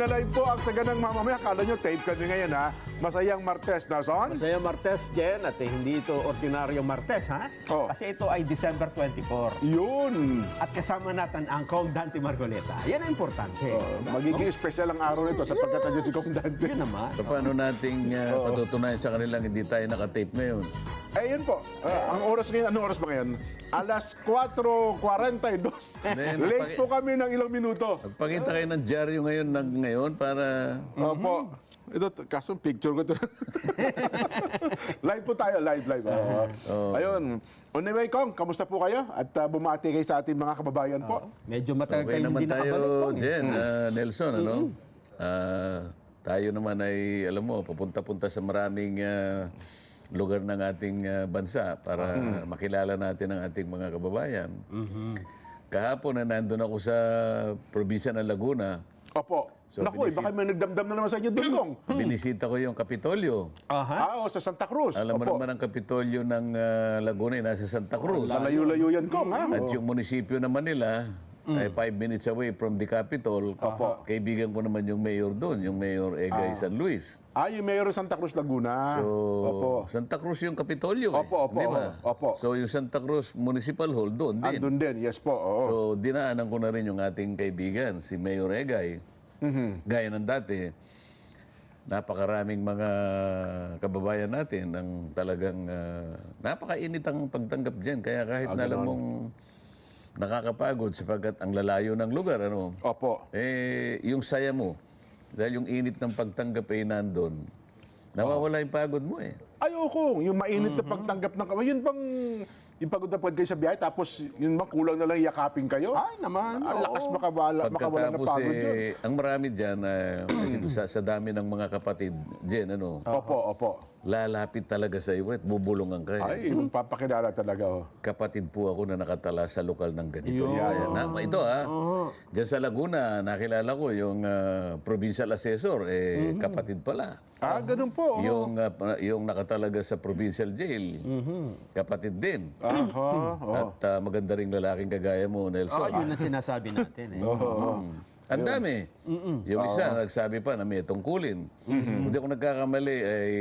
na live po ang Saganang Mamamaya. Kala nyo, tape kami ngayon, ha? Masayang Martes, Nelson. Masaya Martes, Jen, at hindi ito ordinaryong Martes, ha? Oh. Kasi ito ay December 24. Yun. At kasama natin ang Kong Dante Marcoleta. Yan ang importante. Magiging special ang araw nito sapagkat nandiyan si Kong Dante. Yun naman. So, paano nating patutunayan sa kanilang hindi tayo nakatape ngayon? Ayun po. Ang oras ngayon, anong oras ba ngayon? Alas 4:42. Late po kami ng ilang minuto. Magpakita kayo ng dyaryo ngayon para... Opo. Ito, kaso picture ko ito. Live po tayo, live. Ayun. Anyway, Kong, kamusta po kayo? At bumati kayo sa ating mga kababayan po. Medyo matagal Okay kayo naman hindi nakabalik, tayo, Kong. Jen, Nelson, ano? Tayo naman ay, alam mo, papunta-punta sa maraming lugar ng ating bansa para makilala natin ang ating mga kababayan. Kahapon na nandun ako sa probinsya ng Laguna. Opo. So, Naku, baka may nagdamdam na naman sa inyo doon, Kong. Binisita ko yung Kapitolyo. Aha. Sa Santa Cruz. Alam mo Opo. naman ang Kapitolyo ng Laguna ay nasa Santa Cruz. Lalayo-layo yan, Kong, ha? At yung munisipyo naman nila ay 5 minutes away from the Capitol. Kaibigan ko naman yung mayor doon, yung Mayor Egay San Luis. Yung Mayor ng Santa Cruz, Laguna. So, Opo. Santa Cruz yung Kapitolyo. Opo. Di ba? Opo. So, yung Santa Cruz Municipal Hall doon din. Andun din, yes po. Oo. So, dinaanan ko na rin yung ating kaibigan, si Mayor Egay. Gaya ng dati, napakaraming mga kababayan natin ang talagang napakainit ang pagtanggap dyan. Kaya kahit na alam mong nakakapagod sapagkat ang lalayo ng lugar, ano, Opo. yung saya mo, dahil yung init ng pagtanggap ay nandun, nawawala yung pagod mo eh. Ayoko, yung mainit na pagtanggap ng kamay. Yun bang, yung pagod na pagod kayo sa biyahe, tapos yun bang kulang na lang yakapin kayo? Ay, naman. Ang lakas makawala ng Pagkatapos pagod yun. ang marami dyan, sa dami ng mga kapatid, Jen, ano, Opo. lalapit talaga sa iyo at bubulungan ka. Ay, magpapakilala talaga. Oh. Kapatid po ako na nakatala sa lokal ng ganito. Kaya, ito dyan sa Laguna, nakilala ko yung provincial assessor, kapatid pala. Ganun po. Yung nakatalaga sa provincial jail, kapatid din. At maganda ring lalaking kagaya mo, Nelson. Yun ang sinasabi natin. Ang dami. Yung isa, nagsabi pa na may tungkulin. Hindi ako nagkakamali, ay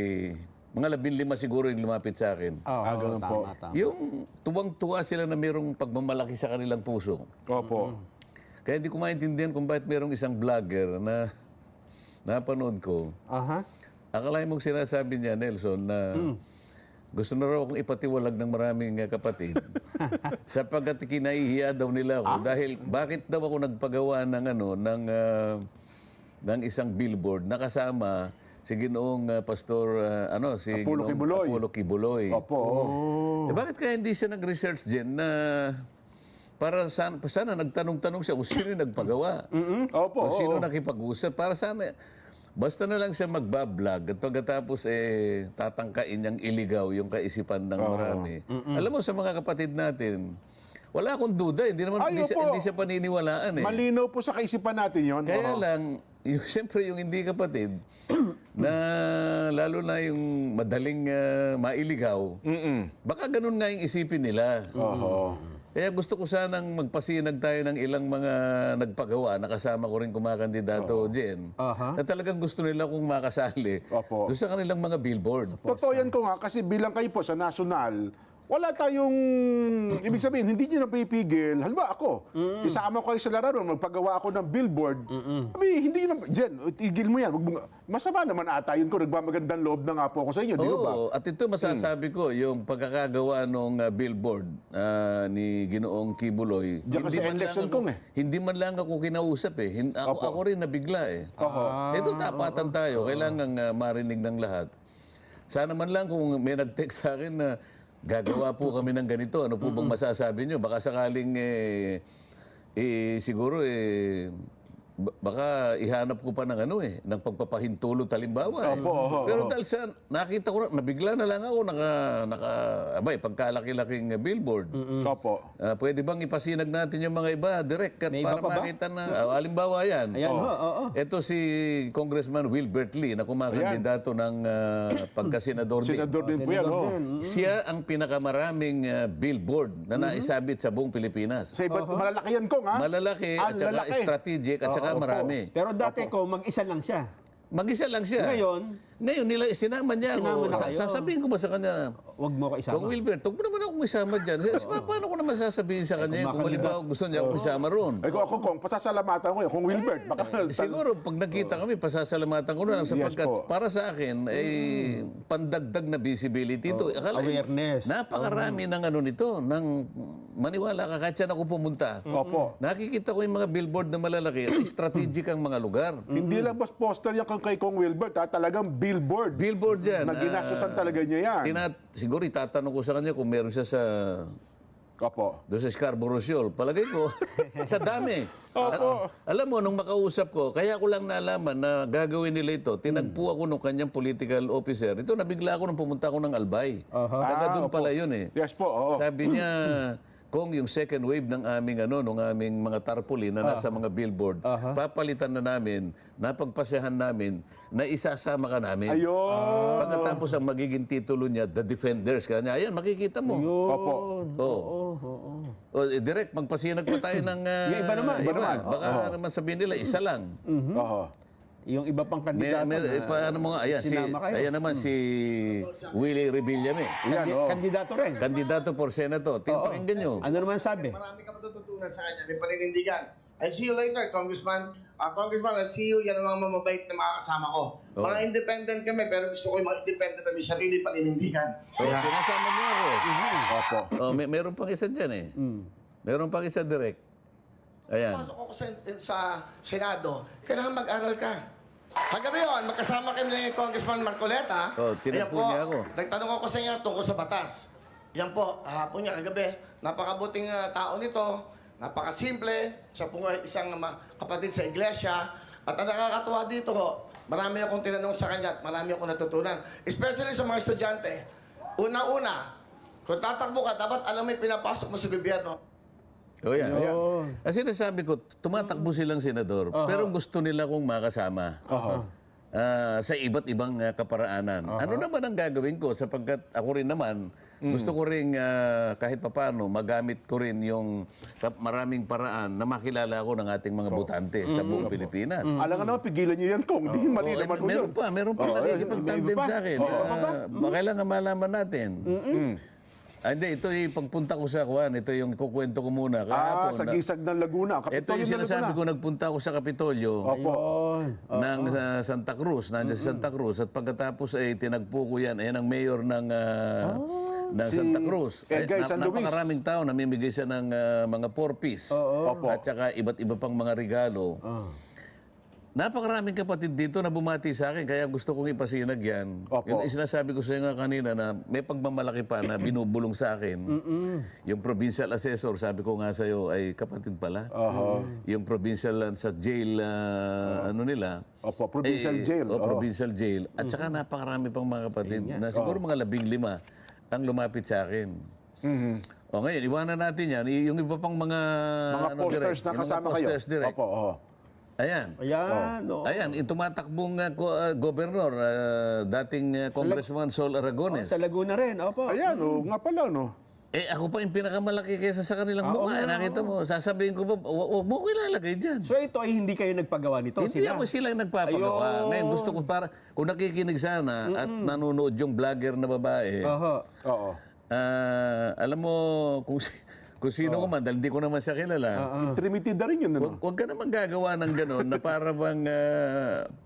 mga 15 siguro yung lumapit sa akin. Ganun po. Tama. Yung tuwang-tuwa sila na mayroong pagmamalaki sa kanilang puso. Opo. Kaya hindi ko maintindihan kung bakit mayroong isang vlogger na napanood ko. Aha. Akalain mong sinasabi niya, Nelson, na gusto na raw akong ipatiwalag ng maraming kapatid. Sapagkat kinahihiya daw nila ako. Dahil bakit daw ako nagpagawa ng isang billboard na kasama si Ginoong Pastor, si Apollo Ginoong Kibuloy. Apollo Kibuloy. Opo. Bakit kaya hindi siya nag-research din na para sana nagtanong-tanong siya kung sino yung nagpagawa? Opo. Kung sino nakipag-usap? Para sana, basta na lang siya magbablog at pagkatapos tatangkain niyang iligaw yung kaisipan ng marami. Alam mo, sa mga kapatid natin, wala akong duda. Hindi siya paniniwalaan eh. Malinaw po sa kaisipan natin yun. Kaya lang, siyempre yung hindi kapatid, na lalo na yung madaling mailigaw, baka ganun nga yung isipin nila. Kaya gusto ko sanang magpasinag tayo ng ilang mga nagpagawa, nakasama ko rin kumakandidato, Jen, na talagang gusto nila kung makasali doon sa kanilang mga billboard. Totoo yan ko nga, kasi bilang kayo po sa national, wala tayong, ibig sabihin, hindi nyo na pipigil. Halimbawa ako, isama ko kayo sa laro, magpagawa ako ng billboard. Hindi nyo na, Jen, tigil mo yan. Masama naman ata yun ko, nagmamagandang loob na nga po ako sa inyo, di ba? Oo, at ito masasabi ko, yung pagkakagawa ng billboard ni Ginoong Kibuloy, Diyan kasi election kong hindi man lang ako kinausap eh. Ako rin nabigla eh. Ito tapatan tayo, kailangan marinig ng lahat. Sana man lang kung may nag-text sa akin na gagawa po kami ng ganito, ano po bang masasabi nyo? Baka sakaling siguro baka ihanap ko pa ng ng pagpapahintulo talimbawa. Pero dahil sa nakita ko, nabigla na lang ako pagkalaki-laking billboard. Pwede bang ipasinag natin yung mga iba direct para makita na halimbawa yan. Ayan, Ito si Congressman Wilbert Lee na kumakandidato ng pagkasenador din. Senador din po yan. Siya ang pinakamaraming billboard na naisabit sa buong Pilipinas. Sa iba't malalaki yan, Kong, ha? Malalaki at saka strategic at saka Saka marami. Pero dati ko, mag-isa lang siya. Mag-isa lang siya. Ngayon nila sinama niya Sinama ako. na kayo. Sasabihin ko ba sa kanya, Huwag mo ko isama. Kung Wilbert, huwag mo naman akong isama dyan. Paano ko naman sasabihin sa kanya kung halimbawa gusto niya akong isama roon? Ay, kung pasasalamatan ko yun, kung Wilbert, baka... Siguro, pag nagkita kami, pasasalamatan ko na lang sapagkat po. para sa akin, ay pandagdag na visibility ito. Akala, Awareness. Napakarami ng ano nito, ng maniwala ka, kahit saan ako pumunta. Opo. Nakikita ko yung mga billboard na malalaki, at strategic ang mga lugar. Hindi lang boss poster yan kay Kong Wilbert, ha? Talagang billboard. Billboard yan. Na ginasusan talaga niya yan. Siguro itatanong ko sa kanya kung meron siya sa... Opo. Doon sa Scarborough Shoal. Palagay ko, sa dami. Opo. Alam mo, nung makausap ko, kaya ko lang nalaman na gagawin nila ito, tinagpo ako nung kanyang political officer. Ito, nabigla ako nung pumunta ako ng Albay. Taga doon pala yun eh. Yes po, oo. Sabi niya, kung yung second wave ng aming nung aming mga tarpaulin na nasa mga billboard, papalitan na namin, napagpasyahan namin, na isasama ka namin. Ayun. Pagkatapos ang magiging titulo niya, The Defenders. Kanya, ayan, makikita mo. Opo. Direct, magpasinag pa tayo ng... Yung iba naman. Baka naman sabihin nila, isa lang. Oho. Yung iba pang kandidato Paano mo nga, ayan, sinama kayo. ayan naman si Willie Rebillame. Yan, oh. Kandidato rin. Kandidato for Senator. Pakinggan nyo. Ano naman sabi? Marami ka matututunan sa kanya. May paninindigan. I'll see you later, Congressman. Congressman, I'll see you. Yan ang mga mamabait na makakasama ko. Mga independent kami, pero gusto ko yung mga independent na may sarili paninindigan. Sinasama niyo ako. Opo. Meron pang isa dyan eh. Meron pang isa direct. Ayan. Pasok ako sa Senado, kailangan mag-aral ka. Kagabi yun, magkasama kami ni Congressman Marcoleta. Tinagpo niya ako. Nagtanong ako sa inyo tungkol sa batas. Yan po, kahapon niya, kagabi. Napakabuting tao nito. Napakasimple. Siya po nga isang kapatid sa iglesia. At ang nakakatuwa dito ho, marami akong tinanong sa kanya at marami akong natutunan. Especially sa mga estudyante. Una-una, kung tatakbo ka, dapat alam mo yung pinapasok mo sa gobyerno. O yan. Ang sinasabi ko, tumatakbo silang senador, pero gusto nila kong makasama. Sa iba't ibang kaparaanan. Ano naman ang gagawin ko sapagkat ako rin naman, gusto ko rin kahit papano magamit ko rin yung maraming paraan na makilala ako ng ating mga botante sa buong Pilipinas. Alam nga naman, pigilan niyo yan, Kong. Hindi mali naman po yun. Meron pa nakikipag-tandem sa akin. Kailangan malaman natin. Hindi, ito yung pagpunta ko sa Juan, ito yung kukwento ko muna. Sa Gisag ng Laguna. Ito yung sinasabi ko, nagpunta ako sa Kapitolyo ng Santa Cruz, nandiyan sa Santa Cruz. At pagkatapos ay tinagpo ko yan, ayan ang mayor ng Santa Cruz. Napakaraming tao, namimigay siya ng mga 4-piece. At saka iba't iba pang mga regalo. Napakaraming kapatid dito na bumati sa akin, kaya gusto kong ipasinag yan. Yung sinasabi ko sa inyo kanina na may pagmamalaki pa na binubulong sa akin. Yung provincial assessor, sabi ko nga sa'yo, ay kapatid pala. Yung provincial sa jail, ano nila. Provincial jail. Provincial jail. At saka napakarami pang mga kapatid, na siguro mga 15 ang lumapit sa akin. O ngayon, iwanan natin yan. Yung iba pang mga posters na kasama kayo. Ayan. Ayan, yung tumatakbong gobernador, dating Congressman Sol Aragones. Sa Laguna rin, opo. Ayan, nga pala, no? Ako pa yung pinakamalaki kaysa sa kanilang mukha. Nakita mo, sasabihin ko ba, huwag mo ko ilalagay dyan. So ito ay hindi kayo nagpagawa nito? Hindi ako sila yung nagpapagawa. Ngayon, gusto ko para, kung nakikinig sana at nanonood yung vlogger na babae, alam mo, kung sino ko man, dahil hindi ko naman siya kilala. Trinity na rin yun, ano? Huwag ka naman gagawa ng gano'n na para bang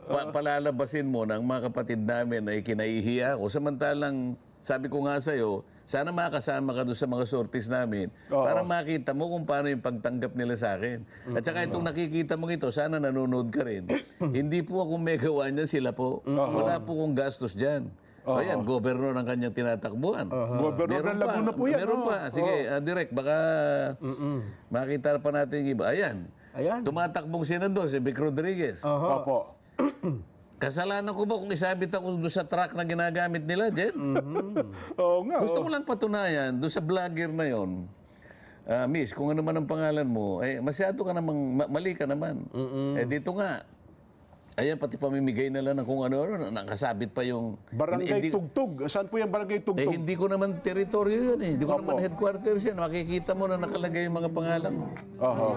palalabasin mo ng mga kapatid namin na ikinaihiya ako. Samantalang, sabi ko nga sa'yo, sana makasama ka doon sa mga sorties namin para makita mo kung paano yung pagtanggap nila sa akin. At saka itong nakikita mo ito, sana nanonood ka rin. Hindi po ako may gawa niyan, sila po. Wala po kong gastos dyan. Ayan, gobernador ang kanyang tinatakbuhan. Gobernador ng Laguna po yan. Meron pa. Sige, direct, baka makita pa natin yung iba. Ayan. Tumatakbong senador, si Vic Rodriguez. Opo. Kasalanan ko ba kung isabit ako doon sa truck na ginagamit nila, Jen? Oo nga. Gusto ko lang patunayan, doon sa vlogger na yon. Miss, kung ano man ang pangalan mo, masyado ka namang, mali ka naman. Dito nga, Ayan, pati pamimigay nila ng kung ano, nakasabit pa yung... Barangay hindi, Tugtog. Saan po yung Barangay Tugtog? hindi ko naman teritoryo yun eh. Hindi ko naman headquarters yan. Makikita mo na nakalagay yung mga pangalan. Oo.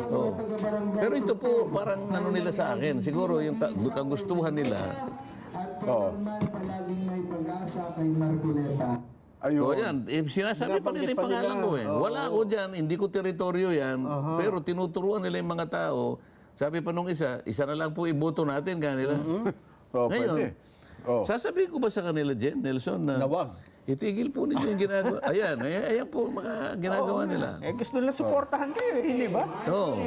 Pero ito po, parang ano nila sa akin. Siguro yung kagustuhan nila. Oo. Palaging may pag-asa kay Marcoleta. Ayun. O yan, sinasabi pa nila yung pangalan ko eh. Wala ako dyan, hindi ko teritoryo yan. Pero tinuturuan nila yung mga tao. Sabi pa nung isa na lang po iboto natin kanila. Oh, Ngayon, pwede. Oh. sasabihin ko ba sa kanila, Jen, Nelson, na Nawag. itigil po ninyo yung ginagawa. Ayan po mga ginagawa nila. Gusto nila suportahan kayo, hindi ba? Oo.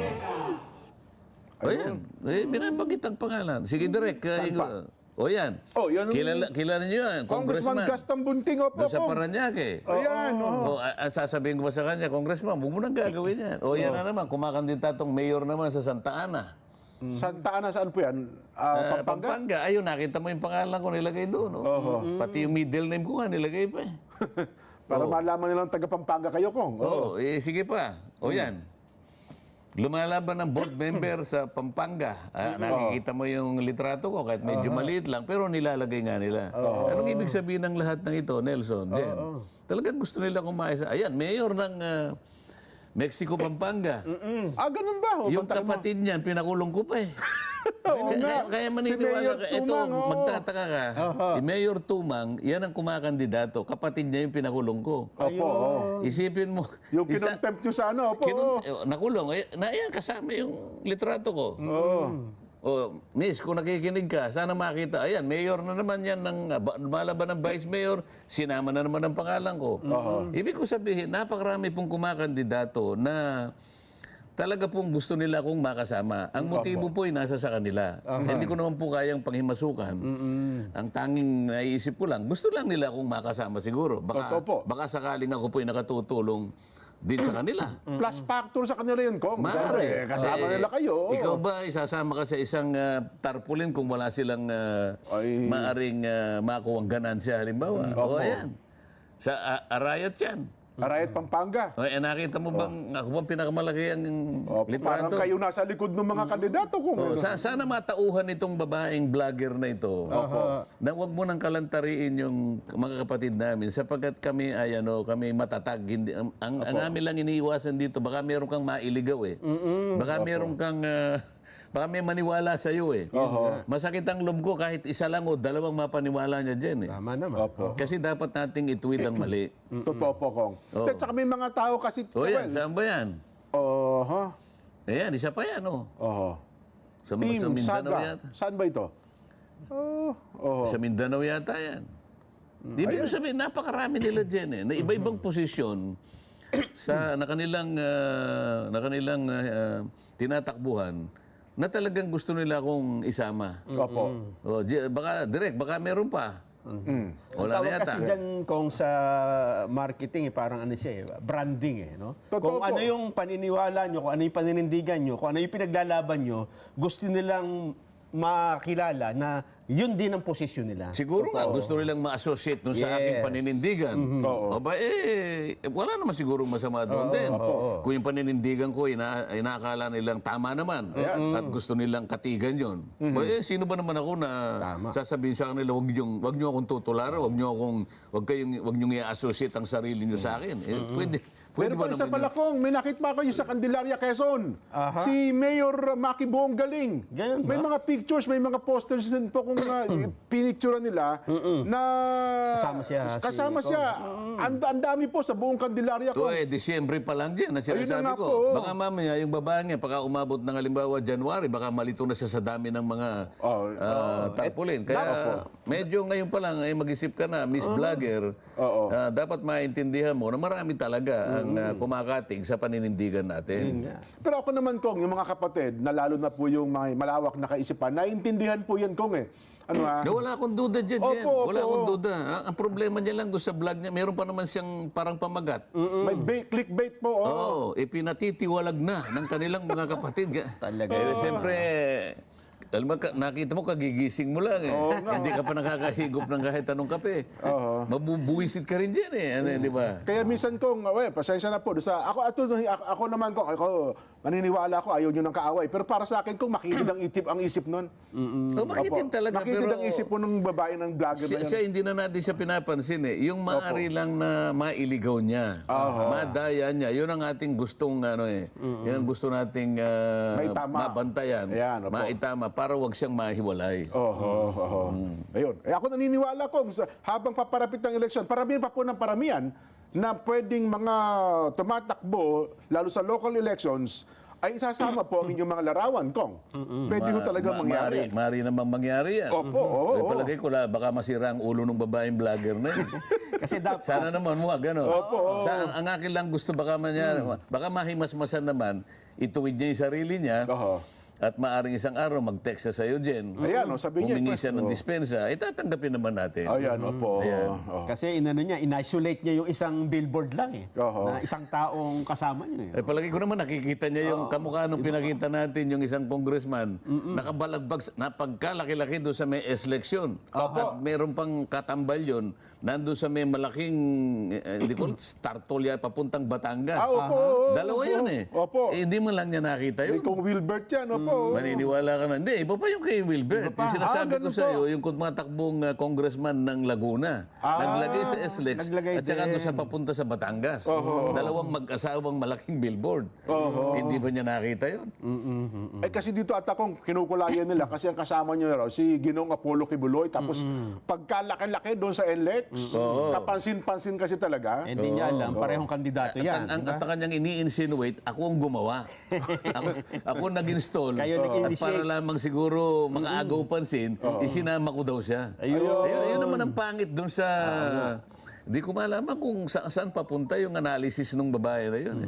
Ayan, binabanggit ang pangalan. Sige, direct. O yan. Oh, yan ang- Kilala niyo yan, Congressman Gaston Bunting, opo. Doon sa Paranaque. Ayan, oh. Sasabihin ko ba sa kanya, Congressman, huwag mo nang gagawin yan. O yan na naman, kumakandidatong mayor naman sa Santa Ana. Santa Ana, saan po yan? Pampanga? Pampanga. Ayun, nakita mo yung pangalan ko nilagay doon. Pati yung middle name ko nga nilagay pa eh. Para malaman nilang taga Pampanga kayo, Kong. Oo, sige pa. O yan. Lumalaban ng board member sa Pampanga. Nakikita mo yung litrato ko kahit medyo maliit lang pero nilalagay nga nila. Anong ibig sabihin ng lahat ng ito, Nelson? Jen? Talagang gusto nila kumaisa. Ayan, mayor ng Mexico, Pampanga. Ganun ba? Oh, Yung bantayan mo. kapatid niyan, pinakulong ko pa eh. Kaya maniniwala ka. Si Mayor Ito, Tumang, oo. magtataka ka. Si Mayor Tumang, yan ang kumakandidato. Kapatid niya yung pinakulong ko. Opo, oh. Isipin mo. Yung kinontempt nyo sa ano, opo. Nakulong. Ayan, kasama yung litrato ko. Oo. O, miss, kung nakikinig ka, sana makita. Ayan, mayor na naman yan, lumalaban ng vice mayor, sinama na naman ang pangalan ko. Ibig ko sabihin, napakarami pong kumakandidato na talaga pong gusto nila akong makasama. Ang motibo po ay nasa sa kanila. Hindi ko naman po kayang panghimasukan. Ang tanging naiisip ko lang, gusto lang nila akong makasama siguro. Baka sakaling ako po ay nakatutulong din sa kanila. Plus factor sa kanila yun, Kong. Maaari. Kasama nila kayo. Ikaw ba isasama ka sa isang tarpaulin kung wala silang maaring makuha ganansya halimbawa? O ayan. Sa Arayat yan. Arayat Pampanga. O, nakita mo bang ako bang pinakamalaki ang Parang litrato? kayo nasa likod ng mga kandidato, Kong. Sana matauhan itong babaeng vlogger na ito na huwag mo nang kalantariin yung mga kapatid namin sapagkat kami ay kami matatag. Hindi, ang amin lang iniiwasan dito, baka meron kang mailigaw eh. Baka meron kang baka may maniwala sa iyo eh. Masakit ang loob ko kahit isa lang o dalawang mapaniwala niya diyan eh. Tama naman. Kasi dapat nating ituwid ang mali. Totoo po, Kong. At saka may mga tao kasi... O yan, saan ba yan? Ayan, isa pa yan Sa Team Mindanao Saga. yata. Saan ba ito? Sa Mindanao yata yan. Ibig ko sabihin, napakarami nila dyan eh. Na iba-ibang posisyon na kanilang tinatakbuhan na talagang gusto nila akong isama. Opo. Baka meron pa. Wala na Tawag yata. kasi dyan kung sa marketing, parang ano siya, branding eh. No? Totoo Kung po. ano yung paniniwala nyo, kung ano yung paninindigan nyo, kung ano yung pinaglalaban nyo, gusto nilang makilala na yun din ang posisyon nila. Siguro nga, gusto nilang ma-associate dun sa aking paninindigan. Wala naman siguro masama doon din. Kung yung paninindigan ko, inaakala nilang tama naman. At gusto nilang katigan yun. Sino ba naman ako na sasabihin sa kanila, wag nyo akong tutularan, wag nyo i-associate ang sarili nyo sa akin. Pwede Pero ba pa isa naman pala, Kong, may nakita ko yung sa Candelaria, Quezon. Si Mayor Maki Buong Galing. Ganun ba? May mga pictures, may mga posters din po kung pinicturean nila na Kasama siya, Ang dami po sa buong Candelaria, Kong. Disyembre pa lang dyan, na Ayun na sinasabi nga ko. po. Baka mamaya, yung babae niya, pagka umabot ng halimbawa January, baka malito na siya sa dami ng mga tarpaulin. Kaya medyo ngayon pa lang, mag-isip ka na, Miss Vlogger, dapat maintindihan mo na marami talaga ang kumakating sa paninindigan natin. Pero ako naman, Kong, yung mga kapatid, na lalo na po yung mga malawak na kaisipan, naintindihan po yan, Kong eh. Wala akong duda dyan. Opo, Wala opo. akong duda. Ang problema niya lang doon sa vlog niya, meron pa naman siyang parang pamagat. May clickbait po. Oo, pinatitiwalag na ng kanilang mga kapatid. Talaga. Siyempre, alam mo, nakita mo, kagigising mo lang eh. Hindi ka pa nakakahigop ng kahit anong kape. Mabubuwisit ka rin dyan eh. Di ba? Kaya minsan, Kong, pasensya na po. Ako naman, Kong, ako Maniniwala ko, ayaw nyo ng kaaway. Pero para sa akin, kung makitid ang isip nun. Oh, makitin talaga. Makitid Pero ang isip po ng babae ng vlogger na siya, yan. hindi na natin siya pinapansin eh. Yung maaari lang na mailigaw niya, madaya niya, yun ang ating gustong yun ang gusto nating Maitama. mabantayan, Ayan, opo. maitama para wag siyang mahiwalay. Ayun. Ako naniniwala ko, habang paparapit ng eleksyon, paramihan pa po ng paramihan na pwedeng mga tumatakbo, lalo sa local elections, ay isasama po ang inyong mga larawan, Kong. Pwede ko talaga mangyari. Mari namang mangyari yan. Opo, oo. Ay, palagay ko baka masira ang ulo ng babaeng vlogger na yun. Kasi dapat, Sana naman wag, ano? Opo. Ang akin lang gusto baka mangyari, baka mahimasmasan naman, ituwid niya yung sarili niya, at maaring isang araw mag-text siya sa'yo, Jen. Ayan, sabi niya. Humingi siya ng dispensa, tatanggapin naman natin. Ayan, opo. Ayan. kasi inano niya, in-isolate niya yung isang billboard lang eh. Oho. Na isang taong kasama niya eh. Palagi ko naman nakikita niya yung kamukha nung pinakita natin yung isang congressman nakabalagbag na pagkalaki-laki doon sa may eleksyon. At meron pang katambal yun nandun sa may malaking hindi ko Startolya papuntang Batangas. Opo. Dalawa yun eh. Opo. Hindi man lang niya nakita yun. Kung Wilbert yan, opo. Maniniwala ka na. Hindi, iba pa yung kay Wilbert. Yung sinasabi ko ganun sa iyo, po. yung tumatakbong congressman ng Laguna. Naglagay sa SLEX naglagay at saka din. doon sa papunta sa Batangas. Dalawang mag-asawang malaking billboard. Hindi ba niya nakita yun? Kasi dito at akong kinukulayan nila kasi ang kasama niya raw si Ginoong Apollo Kibuloy tapos pagkalaki-laki doon sa NLEX, kapansin-pansin kasi talaga. Hindi niya alam, parehong kandidato yan. Ang kanyang ini-insinuate, ako ang gumawa. ako nag-install. Kayo At nag-initiate. para lamang siguro makaagaw pansin, isinama ko daw siya. Ayun naman ang pangit doon sa... Hindi ko malaman kung saan papunta yung analysis ng babae na yun.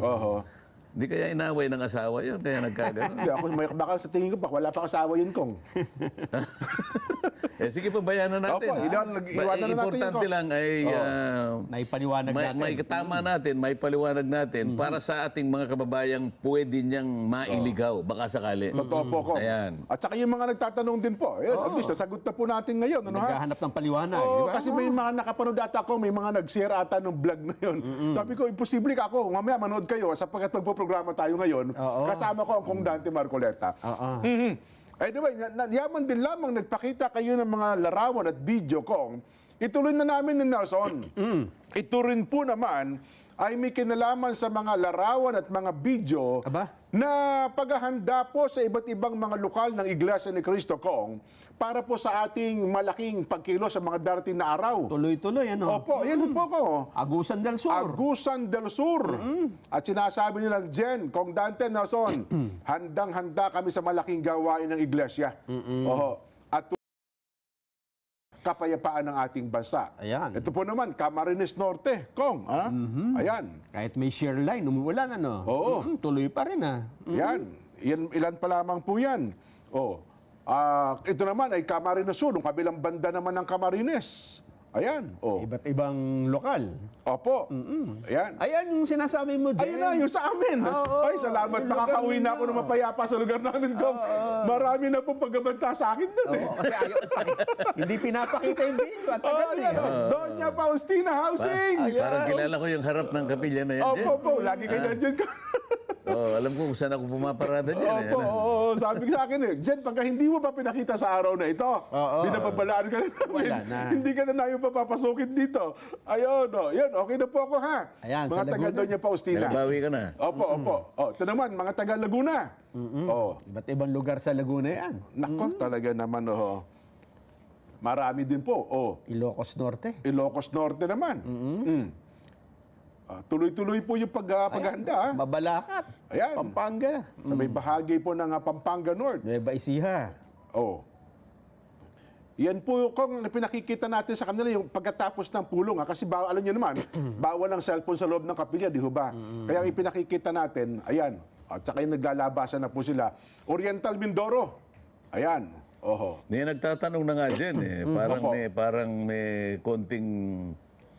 Hindi kaya inaway ng asawa yun, kaya nagkagano. Hindi, ako baka sa tingin ko pa, wala pa asawa yun, Kong. Sige, pabayanan natin. Opo, iwanan na natin Importante yun, lang ay Naipaliwanag natin. may tama natin, may paliwanag natin para sa ating mga kababayang pwede niyang mailigaw, baka sakali. Totoo po, Kong. Ayan. At saka yung mga nagtatanong din po, at least nasagot na po natin ngayon. Ano, ha? Naghahanap ng paliwanag. Oo, di ba? kasi may mga nakapanood ata ko, may mga nag-share ata ng vlog na yun. Sabi ko, imposible ka ako. Mamaya manood kayo sapagkat magpo-programa tayo ngayon. Kasama ko ang Kong Dante Marcoleta. Anyway, yaman din lamang nagpakita kayo ng mga larawan at video, Kong. Ituloy na namin ni Nelson. Ito rin po naman ay may kinalaman sa mga larawan at mga video Aba? na paghahanda po sa iba't ibang mga lokal ng Iglesia ni Cristo, Kong, para po sa ating malaking pagkilos sa mga darating na araw. Tuloy-tuloy, ano? Opo, yan po ko. Agusan del Sur. Agusan del Sur. At sinasabi nilang, Jen, Kong Dante, Nelson, handang-handa kami sa malaking gawain ng iglesia. At kapayapaan ng ating bansa. Ayan. Ito po naman, Camarines Norte, Kong. Ayan. Kahit may share line, umuulan, ano? Oo. Tuloy pa rin, ah. Yan. Ilan pa lamang po yan. Ito naman ay Camarines Sur, yung kabilang banda naman ng Camarines. Ayan. Iba't ibang lokal. Opo. Ayan. Ayan yung sinasabi mo, Jen. Ayun na, yung sa amin. Ay, salamat. yung lugar Makakauwi na ninyo. ako ng mapayapa sa lugar namin, Kong. Marami na pong paggabanta sa akin doon. Oo, kasi ayaw hindi pinapakita yung video. At tagal na Ayan, eh. Doña Faustina Housing. Parang kilala ko yung harap ng kapilya na yan. Jen. Opo, lagi kayo dyan. Alam ko kung saan ako pumaparada dyan. Opo, sabi ko sa akin Jen, pagka hindi mo pa pinakita sa araw na ito, binababalaan ka na namin. Wala na. Hindi ka na namin papapasukin dito. Ayun, yun, okay na po ako, ha? Ayan, mga sa taga Laguna. Doña Faustina. Nalabawi ka na. Opo. Ito naman, mga taga Laguna. Iba't ibang lugar sa Laguna yan. Nako, talaga naman, marami din po. Ilocos Norte. Ilocos Norte naman. Tuloy-tuloy po yung paghahanda. Mabalakat. Ayan. Pampanga. Sa may bahagi po ng Pampanga North. Nueva Ecija. Yan po kung pinakikita natin sa kanila yung pagkatapos ng pulong. Kasi alam niyo naman, bawal ang cellphone sa loob ng kapilya, di ho ba? Kaya ang ipinakikita natin, ayan. At saka yung naglalabasan na po sila. Oriental Mindoro. Ayan. May nagtatanong na nga dyan eh. Parang may konting...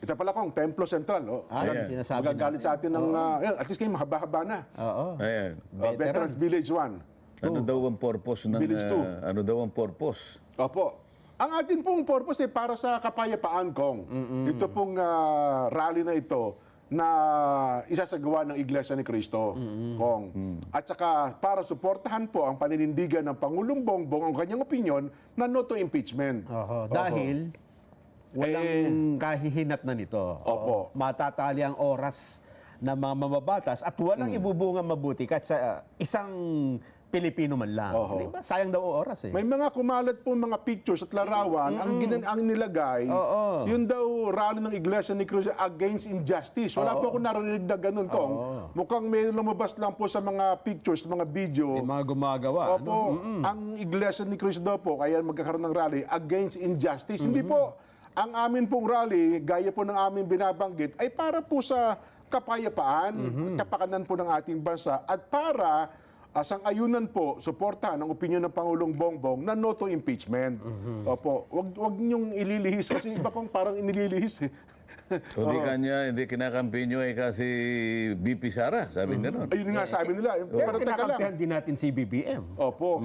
Ito pala kong Templo Central. Ayan, sinasabi Magagalit sa atin ng... at least kayo mahaba-haba na. Oo. Ayan. Veterans Village 1. Ano daw ang purpose ng... Village two. ano daw ang purpose? Opo. Ang atin pong purpose ay para sa kapayapaan, Kong. Ito pong rally na ito na isasagawa ng Iglesia ni Cristo, Kong. At saka para suportahan po ang paninindigan ng Pangulong Bongbong ang kanyang opinion na no to impeachment. Dahil walang kahihinat na nito. Opo. Matatali ang oras ng mga mababatas at walang ibubunga mabuti kahit sa isang Pilipino man lang. Di ba? Sayang daw ang oras eh. May mga kumalat po mga pictures at larawan ang nilagay, yun daw rally ng Iglesia ni Cristo against injustice. Wala po ako narinig na ganun, Kong. Mukhang may lumabas lang po sa mga pictures, mga video. May mga gumagawa. Opo, ang Iglesia ni Cristo daw po, kaya magkakaroon ng rally against injustice. Hindi po, ang amin pong rally, gaya po ng aming binabanggit, ay para po sa kapayapaan, kapakanan po ng ating bansa, at para sang-ayunan po, suportahan ang opinyon ng Pangulong Bongbong na no to impeachment. Opo, wag niyong ililihis kasi iba kong parang inililihis eh. O di kanya, hindi kinakampi nyo kasi BP Sara, sabi gano'n. Ayun nga sabi nila. Pero Pero teka lang. kinakampihan din natin si BBM. Opo.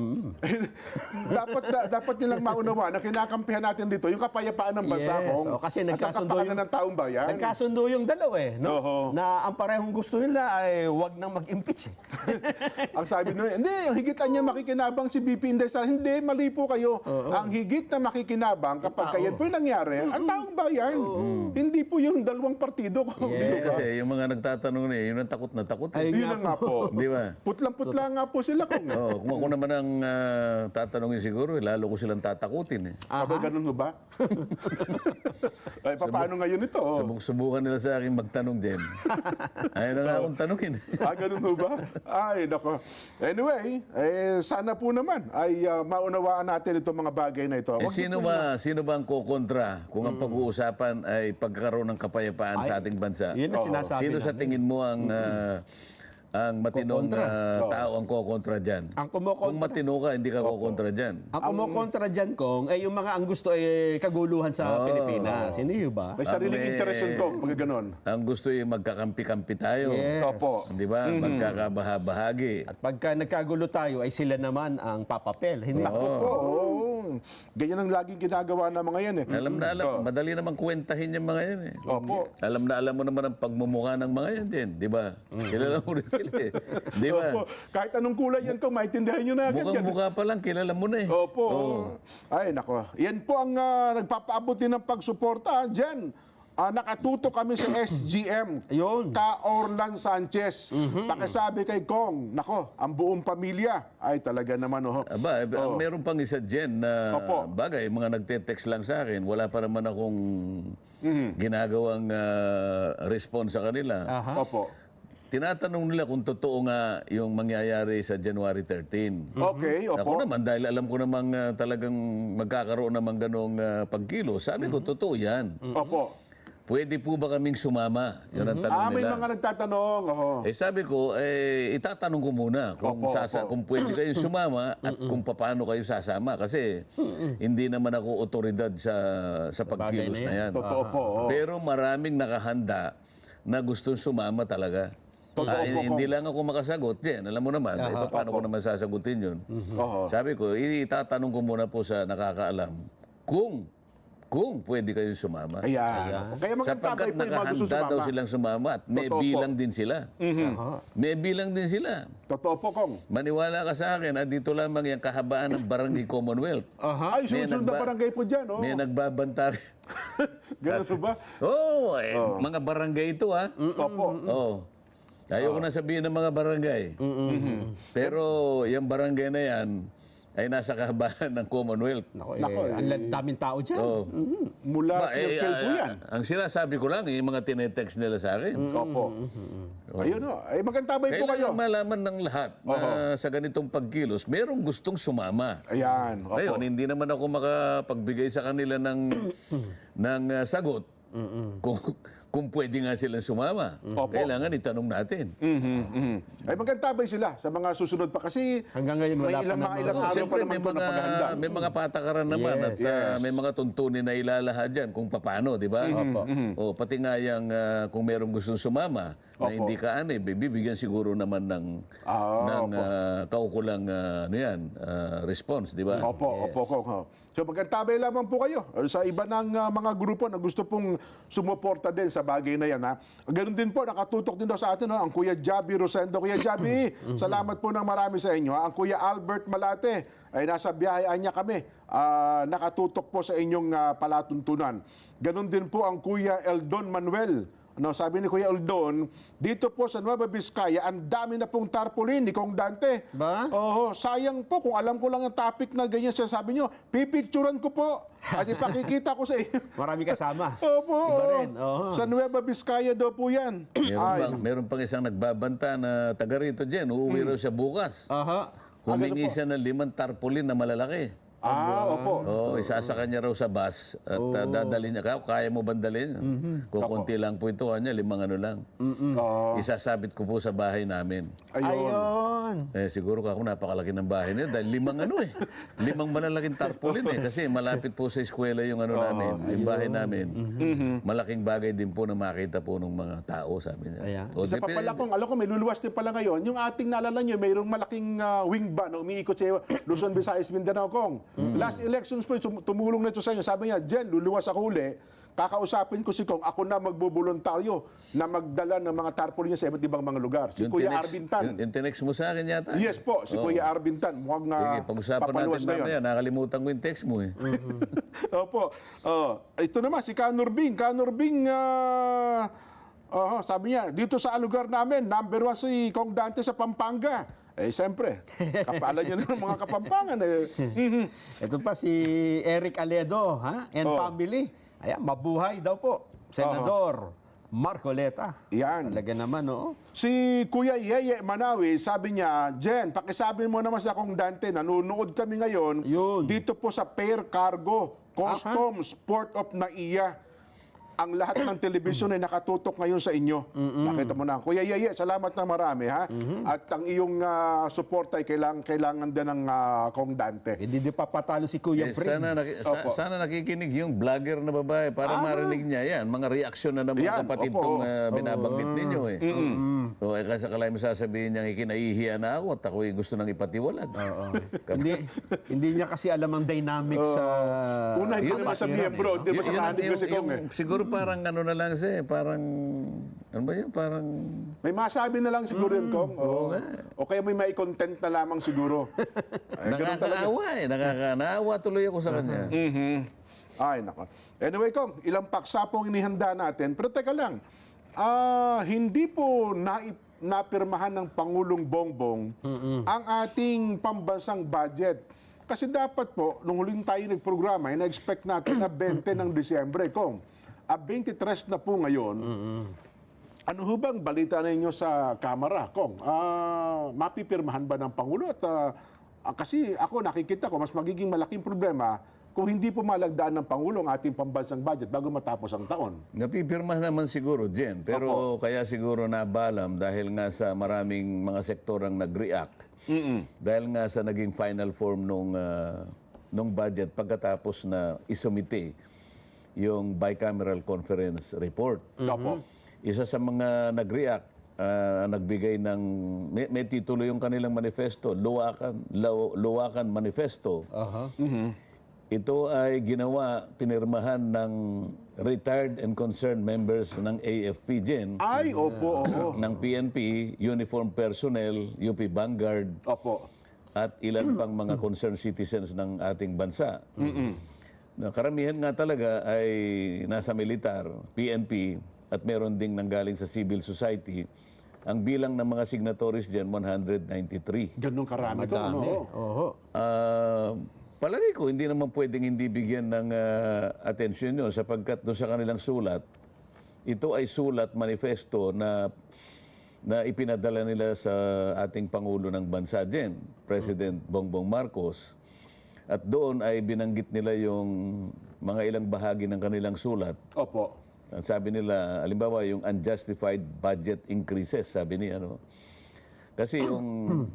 dapat nilang maunawa na kinakampihan natin dito yung kapayapaan ng bansa, Yes. Kong. Kasi at ang nagkasundo kapakanan ng taong bayan. Nagkasundo yung dalawa eh. No? Oho. Na ang parehong gusto nila ay wag nang mag-impeach eh. Ang sabi nyo, hindi, ang higitan niya makikinabang si BP Inday Sara. Hindi, mali po kayo. Ang higit na makikinabang kapag kayan po yung nangyari, ang taong bayan. Hindi po yung dalawang partido. Eh, kasi yung mga nagtatanong na yun ang takot na takot. Ay, Yun na nga po. Di ba? Putlang-putla nga po sila, Kong. Oh, kung ako naman ang tatanungin siguro, lalo ko silang tatakutin. Sabi, ganun mo ba? Ay, paano ngayon ito? Subukan nila sa akin magtanong din. Ayaw na nga akong tanungin. Ganun mo ba? Ay, nako. Anyway, sana po naman ay maunawaan natin itong mga bagay na ito. Eh, sino ba ang kukontra kung ang pag-uusapan ay pagkakaroon ng kapayapaan sa ating bansa? Yun ang sinasabi Sino sa namin. tingin mo ang matinong tao ang kukontra dyan? Ang kumokontra. Kung matino ka, hindi ka kukontra dyan. Ang kumokontra dyan, Kong, ay yung mga ang gusto ay kaguluhan sa Pilipinas. Hindi ba? May sariling May- interest yun, Kong, pag ganun. Ang gusto yung magkakampi-kampi tayo. Yes. Opo. Di ba? Magkakabaha-bahagi. At pagka nagkagulo tayo, ay sila naman ang papapel. Hindi ba? Oo. Ganyan ang laging ginagawa ng mga yan eh. Alam na alam, madali naman kwentahin yung mga yan eh. Opo. Alam na alam mo naman ang pagmumukha ng mga yan din, di ba? Kilala mo rin sila eh. Di ba? Opo. Kahit anong kulay yan, Kong, maintindihan nyo na agad Mukhang yan. mukha pa lang, kilala mo na eh. Opo. Ay, nako. Yan po ang nagpapaabuti ng pagsuporta dyan. Nakatuto kami sa SGM. Ayun. Ka Orlan Sanchez. Pakisabi kay Kong, nako, ang buong pamilya. Ay, talaga naman, Aba, meron pang isa dyan na Opo. bagay, mga nagte-text lang sa akin. Wala pa naman akong ginagawang response sa kanila. Opo. Tinatanong nila kung totoo nga yung mangyayari sa January 13. Okay, Ako opo. naman, dahil alam ko namang talagang magkakaroon naman ganong pagkilo, sabi ko, totoo yan. Opo. Pwede po ba kaming sumama? Yun ang tanong May nila. mga nagtatanong. Eh sabi ko, itatanong ko muna kung, Opo, kung pwede kayong sumama at kung paano kayo sasama. Kasi hindi naman ako otoridad sa pagkilos bagay na na yan. Totoo po. Pero maraming nakahanda na gustong sumama talaga. Totoo po, Hindi lang ako makasagot. Yan, alam mo naman, paano ko naman sasagutin yun? Oho. Sabi ko, itatanong ko muna po sa nakakaalam kung pwede kayong sumama. Ayan. Kaya magandabay Sapagkat po yung mga gusto nakahanda daw sumama. silang sumama at may Totoo po. bilang din sila. May bilang din sila. Totoo po, Kong. Maniwala ka sa akin, dito lamang yung kahabaan ng Barangay Commonwealth. Ay, sunod na barangay po dyan. May nagbabanta rin. Ganun po ba? Mga barangay ito ha. Opo. Ayoko na sabihin ng mga barangay. Pero yung barangay na yan ay nasa kahabaan ng Commonwealth. Nako, ang daming tao dyan. Mula circle po yan. Ang sinasabi ko lang, yung mga tinetext nila sa akin. Opo. Ayun o. Ay, magandabay po kayo. Kailangan malaman ng lahat na sa ganitong pagkilos, merong gustong sumama. Ayan. Opo. Ngayon, hindi naman ako makapagbigay sa kanila ng sagot kung pwede nga silang sumama. Opo. Kailangan itanong natin. Ay, magandabay sila sa mga susunod pa. Kasi Hanggang ngayon, wala pa naman. ilang araw pa Siyempre, naman ito na paghahanda. may mga patakaran naman at may mga tuntunin na ilalahad dyan kung paano, di ba? O, pati nga yung kung merong gustong sumama na hindi ka bibigyan siguro naman ng kaukulang response, di ba? Opo, So magandabay lamang po kayo sa iba ng mga grupo na gusto pong sumuporta din sa sa bagay na yan. Ha? Ganun din po, nakatutok din daw sa atin ang Kuya Javi Rosendo. Kuya Javi, salamat po ng marami sa inyo. Ang Kuya Albert Malate ay nasa biyayaan niya kami. Nakatutok po sa inyong palatuntunan. Ganun din po ang Kuya Eldon Manuel. Ano, sabi ni Kuya Eldon, dito po sa Nueva Vizcaya, ang dami na pong tarpaulin ni Kong Dante. Ba? Oo, sayang po kung alam ko lang ang topic na ganyan sabi nyo, pipicturan ko po at ipakikita ko sa inyo. Marami kasama. Opo, Iba rin, sa Nueva Vizcaya daw po yan. Meron pang isang nagbabanta na taga rito dyan. Uuwi raw siya bukas. Aha. Humingi siya ng 5 tarpaulin na malalaki. Opo. Oo, isasaka niya raw sa bus at dadalhin niya. Kaya mo bandalin? Kung konti lang po ito, niya, 5 ano lang. Isasabit ko po sa bahay namin. Ayun. Siguro ako napakalaki ng bahay niya dahil 5 ano 5 malalaking tarpaulin kasi malapit po sa eskwela yung ano namin, yung bahay namin. Malaking bagay din po na makita po ng mga tao, sabi niya. Ayan. Isa pa pala kung, alam ko may luluwas din pala ngayon, yung ating naalala nyo, mayroong malaking wing ban na umiikot sa Luzon, Visayas, Mindanao, Kong. Last elections po, tumulong na ito sa inyo. Sabi niya, Jen, luluwas ako uli. Kakausapin ko si Kong, ako na magboboluntaryo na magdala ng mga tarpaulin niya sa iba't ibang mga lugar. Si Kuya Arvin Tan. Yung tinext mo sa akin yata. Yes po, si Kuya Arvin Tan. Mukhang Sige, pag-usapan papaluwas natin na yun. mamaya. Nakalimutan ko yung text mo eh. Opo. Ito naman, si Kanurbing. Kanurbing, sabi niya, dito sa lugar namin, number 1 si Kong Dante sa Pampanga. Siyempre, kapalan niyo na ng mga Kapampangan. Ito pa si Eric Aledo, and family. Ayan, mabuhay daw po. Senador Marcoleta. Yan. Talaga naman, oo. Si Kuya Yeye Manawi, sabi niya, Jen, pakisabi mo naman sa Kong Dante, nanonood kami ngayon Yun. dito po sa Fair Cargo, Customs, Port of Naiya. Ang lahat ng telebisyon ay nakatutok ngayon sa inyo. Nakita mo na. Kuya Yeye, salamat na marami, ha? At ang iyong suporta ay kailangan din ng Kong Dante. Hindi di papatalo si Kuya Prince. Sana nakikinig yung vlogger na babae para marinig niya yan. Mga reaksyon na ng mga Yan, kapatid opo. tong binabanggit ninyo eh. Kasi kalay mo sasabihin niya, kinaihiya na ako at ako'y gusto nang ipatiwalag. hindi niya kasi alam ang dynamics sa... Una, hindi naman sa miyembro, hindi naman sa kanig si Kong. Siguro parang ano na lang siya, parang, ano ba yun, parang... May masabi na lang siguro yun, Kong. O kaya may content na lamang siguro. Nakakaawa tuloy ako sa kanya. Ay, nako. Anyway, Kong, ilang paksa po ang inihanda natin. Pero teka lang, hindi po napirmahan ng Pangulong Bongbong ang ating pambansang budget. Kasi dapat po, nung huling tayo nagprograma, na-expect natin na 20 ng Disyembre, Kong. 23 na po ngayon. Ano ho bang balita ninyo sa Kamara, Kong? Mapipirmahan ba ng Pangulo? At kasi ako nakikita ko, mas magiging malaking problema kung hindi po malagdaan ng Pangulo ang ating pambansang budget bago matapos ang taon. Napipirma naman siguro, Jen. Pero kaya siguro nabalam dahil nga sa maraming mga sektor ang nag-react. Dahil nga sa naging final form nung budget pagkatapos na isumite yung bicameral conference report. Isa sa mga nag-react, nagbigay ng, may titulo yung kanilang manifesto, Luwakan Manifesto. Ito ay pinirmahan ng retired and concerned members ng AFP, Jen. Ay, opo. Ng PNP, uniform personnel, UP Vanguard, at ilan pang mga concerned citizens ng ating bansa. Karamihan nga talaga ay nasa militar, PNP, at meron ding nanggaling sa civil society. Ang bilang ng mga signatories dyan, 193. Ganun karami ko. Palagi ko, hindi naman pwedeng hindi bigyan ng atensyon yun sapagkat doon sa kanilang sulat, ito ay sulat, manifesto na ipinadala nila sa ating Pangulo ng bansa dyan, President Bongbong Marcos. At doon ay binanggit nila yung mga ilang bahagi ng kanilang sulat. At sabi nila, halimbawa yung unjustified budget increases, sabi ni ano. Kasi yung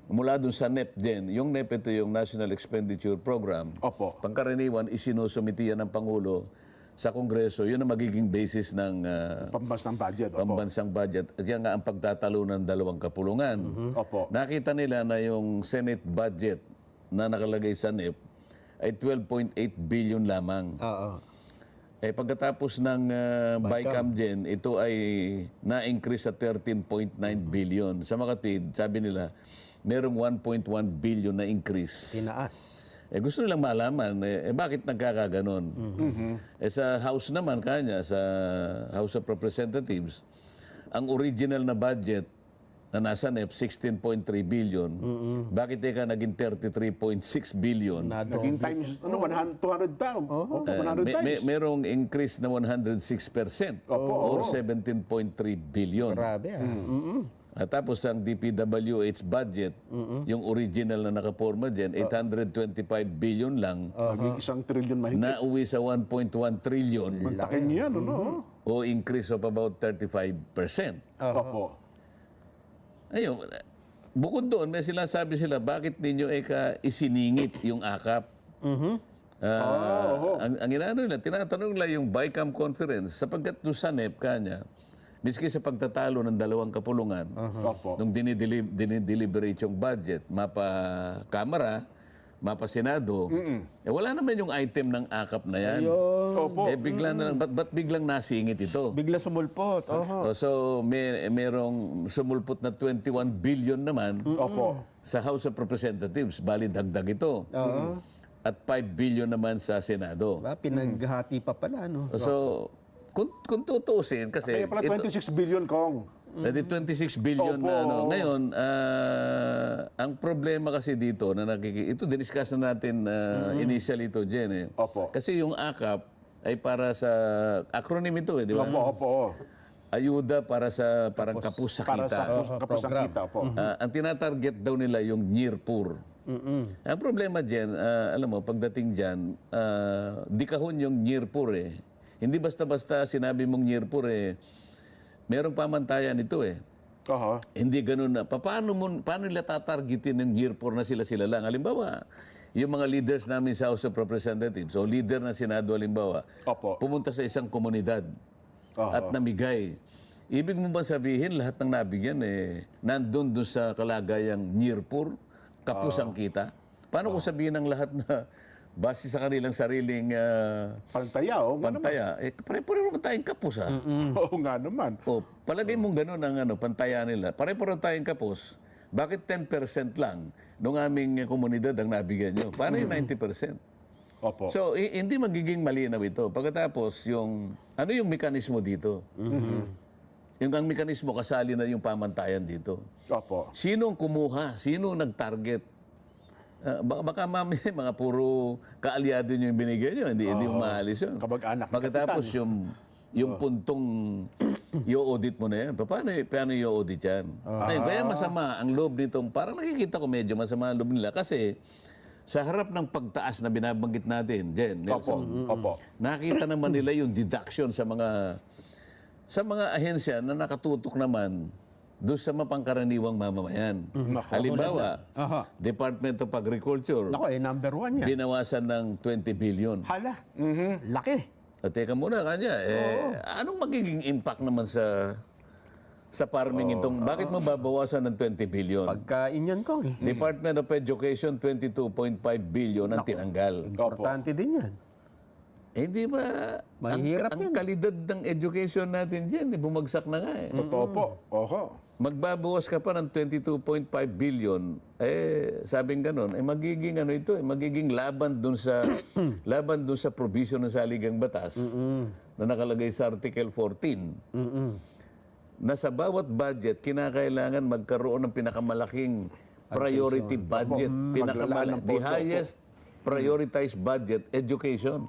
mula dun sa NEP din, yung NEP ito yung National Expenditure Program. Pangkaraniwan, isinusumitiyan ng Pangulo sa Kongreso, yun ang magiging basis ng pambansang budget. Pambansang budget. At yan nga ang pagtatalo ng dalawang kapulungan. Nakita nila na yung Senate budget na nakalagay sa NEP ay 12.8 billion lamang. pagkatapos ng Bicam ito ay na-increase sa 13.9 billion. Sa Makatwid, sabi nila, merong 1.1 billion na increase. Tinaas. Gusto nilang malaman, bakit nagkakaganon? Sa House naman, sa House of Representatives, ang original na budget na nasa NEP, 16.3 billion. Bakit naging 33.6 billion? Naging times, 100 times. 100 times. Merong increase na 106% or 17.3 billion. Grabe At tapos ang DPWH budget, yung original na nakaporma dyan, 825 billion lang, Naging 1 trillion mahigit. nauwi sa 1.1 trillion Takin niya, ano? o increase of about 35%. Opo. Ayun, bukod doon, may sabi sila, bakit ninyo isiningit yung akap? Ang inaano nila, tinatanong nila yung Bicam conference, sapagkat doon sa NEP miski sa pagtatalo ng dalawang kapulungan, Opo. nung dinideliberate yung budget, mapa Kamara, mapa Senado, wala naman yung item ng akap na yan. Opo. Bigla na lang, ba't biglang nasingit ito? Bigla sumulpot. So, merong sumulpot na 21 billion naman Opo. sa House of Representatives. Bali, dagdag ito. At 5 billion naman sa Senado. Pinaghati pa pala, no? So, kung tutuusin, kasi Kaya pala 26 billion, Kong. 26 billion na ano. Ngayon, ang problema kasi dito na ito diniscuss na natin initially ito, Jen. Opo. Kasi yung AKAP ay para sa acronym ito, di ba? Opo. Ayuda para sa parang kapus sa Para sa kita. kapusang kita po. Ang tinatarget daw nila yung near poor. Ang problema Jen, alam mo, pagdating dyan, di kahon yung near poor eh. Hindi basta-basta sinabi mong near poor eh. Merong pamantayan ito eh. Oho. Hindi ganun na. Paano nila tatargetin yung near poor na sila lang? Halimbawa, yung mga leaders namin sa House of Representatives o leader ng Senado halimbawa, Opo. pumunta sa isang komunidad at namigay. Ibig mo ba sabihin lahat ng nabigyan nandun dun sa kalagayang near poor, kapus ang kita? Paano ko sabihin ng lahat na base sa kanilang sariling Pantaya, pantaya? Pare-pareho naman tayong kapus ha. Oo nga naman. O, palagay mong gano'n ang pantaya nila. Pare-pareho tayong kapos. Bakit 10% lang nung aming komunidad ang nabigyan nyo? Paano yung 90%? Opo. So, hindi magiging malinaw ito. Pagkatapos, ano yung mekanismo dito? Yung ang mekanismo, kasali na yung pamantayan dito. Opo. Sinong kumuha? Sinong nag-target? Baka mga puro kaalyado nyo yung binigay nyo. Hindi yung maalis yun. Kamag-anak ni Pagkatapos yung puntong i-audit mo na yan. Paano i-audit yan? Ayun, kaya masama ang loob nitong, parang nakikita ko medyo masama ang loob nila. Kasi sa harap ng pagtaas na binabanggit natin, Jen, Nelson, Opo. nakita naman nila yung deduction sa mga ahensya na nakatutok naman doon sa mapangkaraniwang mamamayan. Halimbawa, Department of Agriculture, Nako, number 1 yan. binawasan ng 20 billion. Hala, laki. Teka muna kanya, anong magiging impact naman sa farming itong, bakit mo babawasan ng 20 billion? Pagkain yan, Kong. Department of Education, 22.5 billion ang tinanggal. Importante din yan. Hindi ba, Mahirap ang yan. kalidad ng education natin dyan, bumagsak na nga eh. Totoo po. Oho. Magbabawas ka pa ng 22.5 billion, sabing ganun, magiging magiging laban dun sa provision ng saligang batas na nakalagay sa Article 14. Na sa bawat budget, kinakailangan magkaroon ng pinakamalaking priority budget. The highest prioritized budget, education.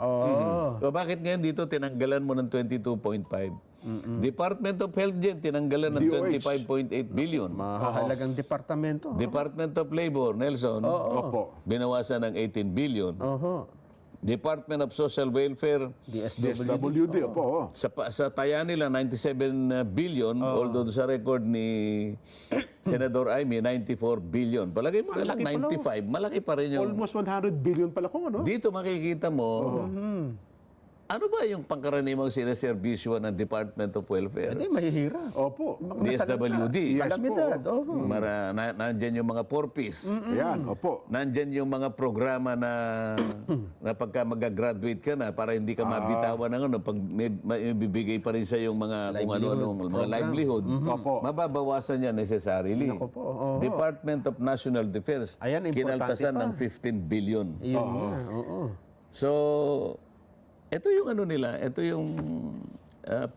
So bakit ngayon dito tinanggalan mo ng 22.5? Department of Health dyan, tinanggalan ng DOH. 25.8 billion. Mahalagang departamento. Department of Labor, Nelson, Opo. binawasan ng 18 billion. Department of Social Welfare, DSWD. Opo. sa taya nila, 97 billion, although sa record ni Senador Amy, 94 billion. Palagay mo na lang, 95, malaki pa rin yung... Almost 100 billion pala kung ano. Dito makikita mo, Ano ba yung pangkaraniwang sinaserbisyo ng Department of Welfare? Hindi, mahihirap. Opo. DSWD. Kalamidad. Nandyan yung mga 4Ps. Ayan, opo. Nandyan yung mga programa na pagka mag-graduate ka na para hindi ka mabitawan ng ano, pag may bibigay pa rin sa yung mga kung ano, mga livelihood, Opo. mababawasan yan necessarily. Naku po, oo. Department of National Defense, Ayan, importante kinaltasan pa. ng 15 billion. Yun nga, oo. So, ito yung ano nila, ito yung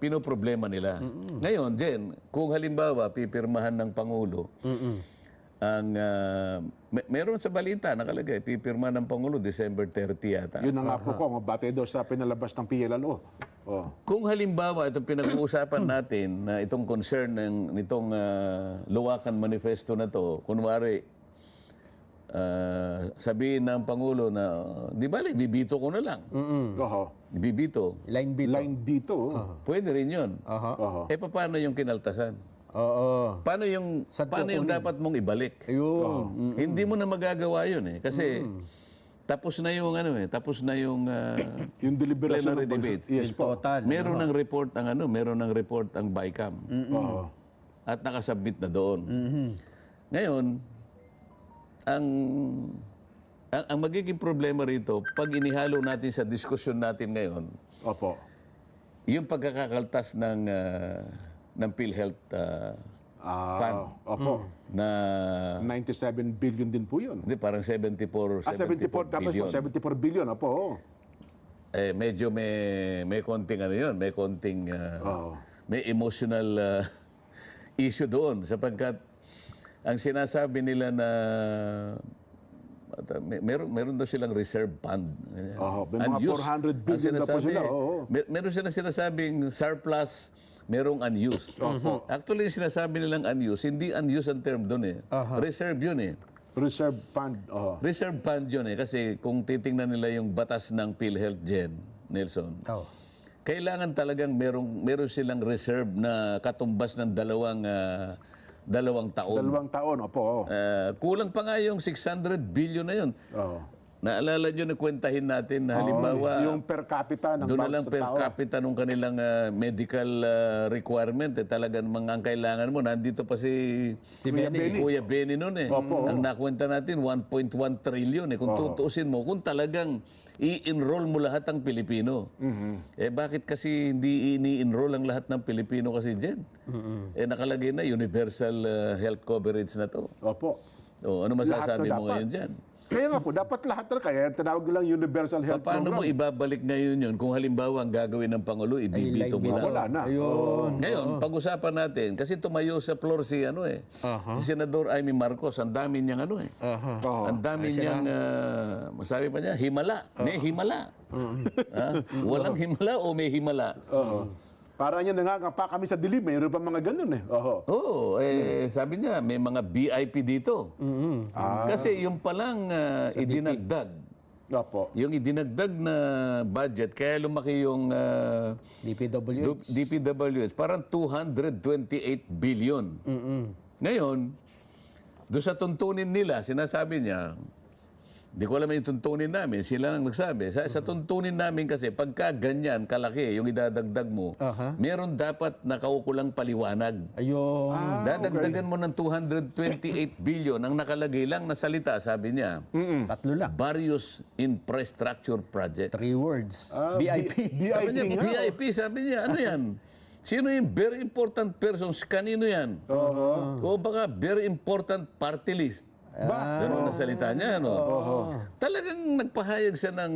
pinoproblema nila. Ngayon, Jen, kung halimbawa pipirmahan ng Pangulo, ang meron sa balita nakalagay, pipirmahan ng Pangulo December 30 yata. Yun na nga po ko, batay daw sa pinalabas ng PLLO. Oh. Kung halimbawa itong pinag-uusapan natin na itong concern nitong Luwakan Manifesto na to, kunwari sabihin ng Pangulo na, di ba, bibito ko na lang. Oho. Bibito. Line B. Line B to. Pwede rin yun. Oho. Paano yung kinaltasan? Oo. Paano yung dapat mong ibalik? Ayun. Hindi mo na magagawa yun eh. Kasi tapos na yung tapos na yung Yung deliberation plenary ng debates. Yes po. Total. Meron ng report ang BICAM. Oho. At nakasubmit na doon. Ngayon, ang magiging problema rito, pag inihalo natin sa diskusyon natin ngayon, Opo. yung pagkakakaltas ng PhilHealth fund Opo. na 97 billion din po yun. hindi, parang 74 74, tapos po, billion. 74 billion, opo. Medyo may konting yun, may konting may emotional issue doon sapagkat ang sinasabi nila na meron daw silang reserve fund. May mga 400 billion na po sila. Meron silang sinasabing surplus, merong unused. Actually, yung sinasabi nilang unused, hindi unused ang term doon eh. Reserve yun eh. Reserve fund. Oho. Reserve fund yun eh. Kasi kung titingnan nila yung batas ng PhilHealth Gen, Nelson, kailangan talagang meron silang reserve na katumbas ng dalawang taon. 2 taon, opo. Kulang pa nga yung 600 billion na yun. Oho. Naalala nyo na kwentahin natin na halimbawa, Yung per capita ng doon na bawat lang sa per tao. capita nung kanilang medical requirement. Talagang mga ang kailangan mo. Nandito pa si Kuya Benny noon eh. Ang nakwenta natin, 1.1 trillion eh. Kung tutuusin mo, kung talagang i-enroll mo lahat ng Pilipino. Bakit kasi hindi ini-enroll ang lahat ng Pilipino kasi dyan? Nakalagay na universal health coverage na to. Opo. Ano masasabi Lahat na mo dapat. ngayon dyan? Kaya nga po, dapat lahat na kaya tinawag nilang universal health Paano mo program. ibabalik ngayon yun kung halimbawa ang gagawin ng Pangulo, ibibito mo lang? Wala na. Ayun. Ngayon, pag-usapan natin, kasi tumayo sa floor si si Senador Amy Marcos, ang dami niyang Oho. ang dami niyang, masabi pa niya, himala. May himala. Walang himala o may himala? Oho. Parang niya nangangapa kami sa dilim, mayroon pa mga ganun eh. Oho. Oo, sabi niya, may mga VIP dito. Kasi yung palang idinagdag, Opo. yung idinagdag na budget, kaya lumaki yung DPWH, parang 228 billion. Ngayon, doon sa tuntunin nila, sinasabi niya, di ko alam yung tuntunin namin, sila lang nagsabi. Sa tuntunin namin kasi, pagka ganyan, kalaki, yung idadagdag mo, meron dapat nakaukulang paliwanag. Ayun. Dadagdagan mo ng 228 billion, ang nakalagay lang na salita, sabi niya, Tatlo lang. various infrastructure projects. 3 words. BIP. Sabi niya, nga. VIP, sabi niya, ano yan? Sino yung very important persons? Kanino yan? O baka very important party list? Ganun na salita niya, ano? Talagang nagpahayag siya ng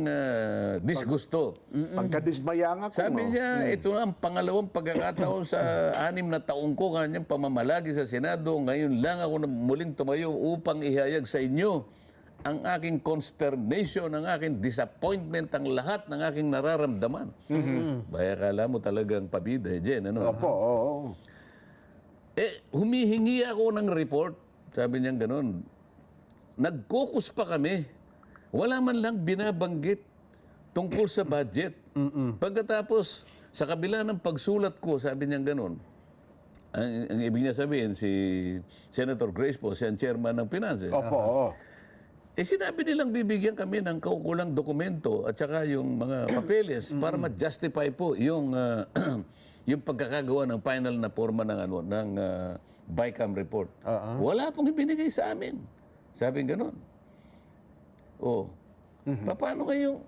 disgusto. Pagkadismaya nga ko. Sabi niya, ito na ang pangalawang pagkakataon sa 6 na taong ko kanyang pamamalagi sa Senado. Ngayon lang ako muling tumayo upang ihayag sa inyo ang aking consternation, ang aking disappointment, ang lahat ng aking nararamdaman. Baya kala mo talagang pabida, Jen, ano? Opo, oo. Humihingi ako ng report. Sabi niya ganun. Nag-caucus pa kami. Wala man lang binabanggit tungkol sa budget. Pagkatapos, sa kabila ng pagsulat ko, sabi niya ganun. Ang ibig niya sabihin, si Senator Grace po, siya ang chairman ng Finance. Opo, oo. Sinabi nilang bibigyan kami ng kaukulang dokumento at saka yung mga papeles para ma-justify po yung yung pagkakagawa ng final na forma ng BICAM report. Wala pong ibinigay sa amin. Sabi gano'n. Paano kayo?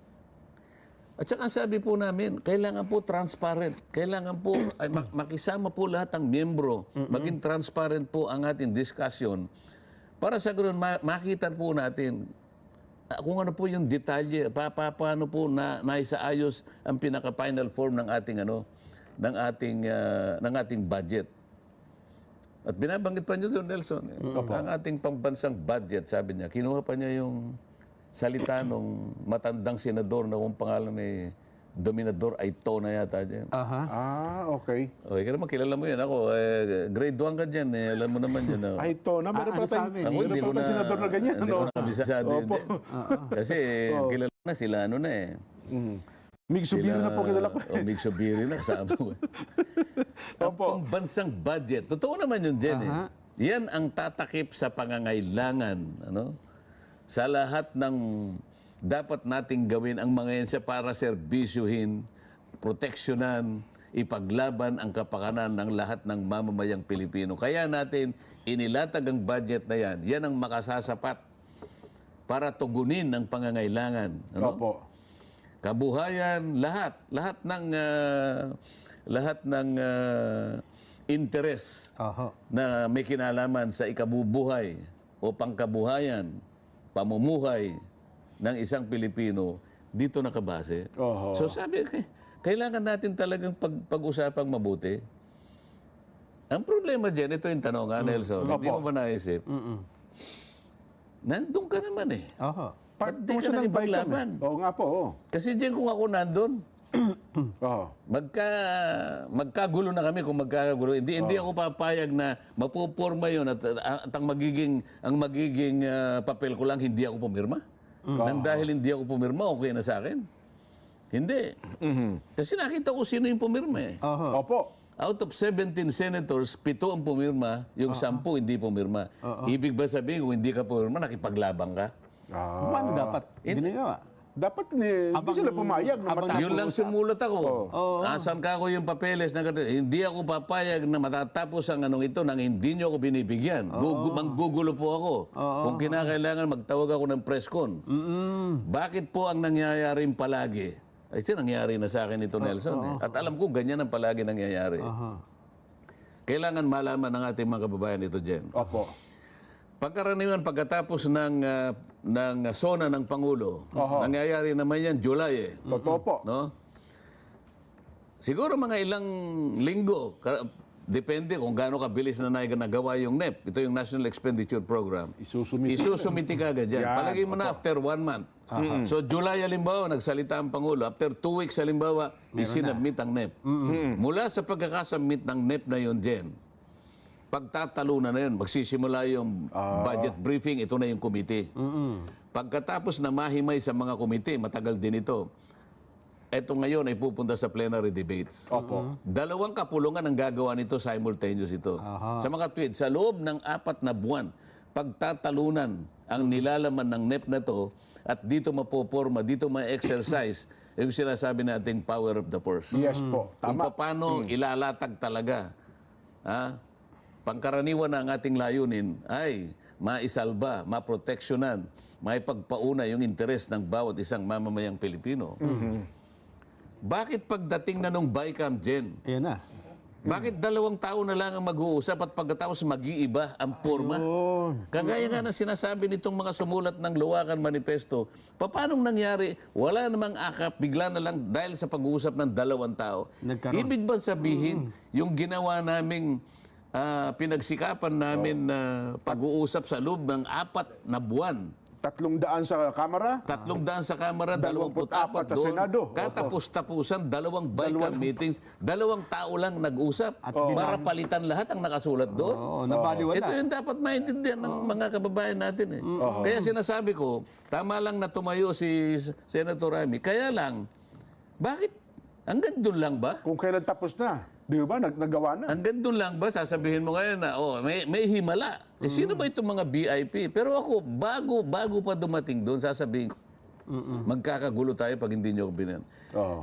At saka sabi po namin, kailangan po transparent. Kailangan po makisama po lahat ng miyembro. Maging transparent po ang ating discussion. Para sa ganoon, makita po natin kung ano po yung detalye, paano po naisaayos ang pinaka-final form ng ating ng ating budget. At binabanggit pa niyo doon, Nelson, ang ating pambansang budget, sabi niya, kinuha pa niya yung salita nung matandang senador na kung pangalan ni Dominador Aito na yata dyan. Okay. Okay, ka naman, kilala mo yan. Ako, grade 1 ka dyan. Alam mo naman yan. Aito na, meron pala tayong Ako, hindi ko na, senador na ganyan. hindi ko na kabisado yun din. Kasi kilala na sila, Mig Subiri na po kilala ko. Mig Subiri na, kasama ko. Ang pambansang budget, totoo naman yun dyan Yan ang tatakip sa pangangailangan, sa lahat ng dapat nating gawin ang mga yan para serbisyuhin, proteksyonan, ipaglaban ang kapakanan ng lahat ng mamamayang Pilipino. Kaya natin inilatag ang budget na yan. Yan ang makasasapat para tugunin ang pangangailangan. Kabuhayan, lahat ng interes na may kinalaman sa ikabubuhay o pangkabuhayan, pamumuhay ng isang Pilipino, dito nakabase. So sabi, kailangan natin talagang pag-usapang mabuti. Ang problema dyan, ito yung tanong, Nelson, hindi mo ba naisip? Nandun ka naman Part di ka nang ipaglaban. Oo nga po. Kasi dyan kung ako nandun, magkagulo na kami kung magkagulo. Hindi ako papayag na mapuporma yun at ang magiging papel ko lang, hindi ako pumirma. Nang dahil hindi ako pumirma, okay na sa akin? Hindi. Kasi nakita ko sino yung pumirma Opo. Out of 17 senators, 7 ang pumirma, yung 10 hindi pumirma. Ibig ba sabihin kung hindi ka pumirma, nakipaglabang ka? Paano dapat ginagawa? Dapat hindi sila pumayag na matapos. Yun lang sumulat ako. Asan ka ako yung papeles na hindi ako papayag na matatapos ang anong ito nang hindi nyo ako binibigyan. Manggugulo po ako. Kung kinakailangan, magtawag ako ng press con. Bakit po ang nangyayari palagi? Ay, nangyari na sa akin ito, Nelson. At alam ko, ganyan ang palagi nangyayari. Kailangan malaman ng ating mga kababayan ito, Jen. Opo. Pagkaraniwan, pagkatapos ng SONA ng Pangulo, nangyayari naman yan, July Totoo po. Siguro mga ilang linggo, depende kung gaano kabilis na nagawa yung NEP. Ito yung National Expenditure Program. Isusumiti ka agad dyan. Palagay mo na after 1 month. So July, halimbawa, nagsalita ang Pangulo. After 2 weeks, halimbawa, isinabmit ang NEP. Mula sa pagkakasubmit ng NEP na yun, Jen, pagtatalunan na yun, magsisimula yung budget briefing, ito na yung committee. Pagkatapos na mahimay sa mga committee, matagal din ito, ito ngayon ay pupunta sa plenary debates. Opo. 2 kapulungan ang gagawa nito, simultaneous ito. Sa mga tweet, sa loob ng 4 na buwan, pagtatalunan ang nilalaman ng NEP na to, at dito mapoporma, dito ma-exercise, yung sinasabi nating power of the purse. Yes po. Kung Tama. paano ilalatag talaga, pangkaraniwan na ang ating layunin ay maisalba, maproteksyonan, maipagpauna yung interes ng bawat isang mamamayang Pilipino. Bakit pagdating na nung BICAM, Jen? Ayan na. Bakit 2 taon na lang ang mag-uusap at pagkatapos mag-iiba ang forma? Kagaya nga na sinasabi nitong mga sumulat ng Luwakan Manifesto, paanong nangyari? Wala namang akap, bigla na lang dahil sa pag-uusap ng 2 tao. Ibig ba sabihin, yung ginawa naming pinagsikapan namin na pag-uusap sa loob ng 4 na buwan, 300 sa Kamara. 300 sa Kamara, 24 sa doon. Senado. Katapos-tapusan, 2 BICAM meetings, 2 tao lang nag-usap para palitan lahat ang nakasulat doon. Nabaliwala. Ito yung dapat maintindihan ng mga kababayan natin. Kaya sinasabi ko, tama lang na tumayo si Senator Ramy. Kaya lang, bakit? Hanggang doon lang ba? Kung kailan tapos na. Di ba? Nagawa na. Hanggang doon lang ba, sasabihin mo ngayon na, may himala. Sino ba itong mga VIP? Pero ako, bago pa dumating doon, sasabihin ko, magkakagulo tayo pag hindi nyo ako binan.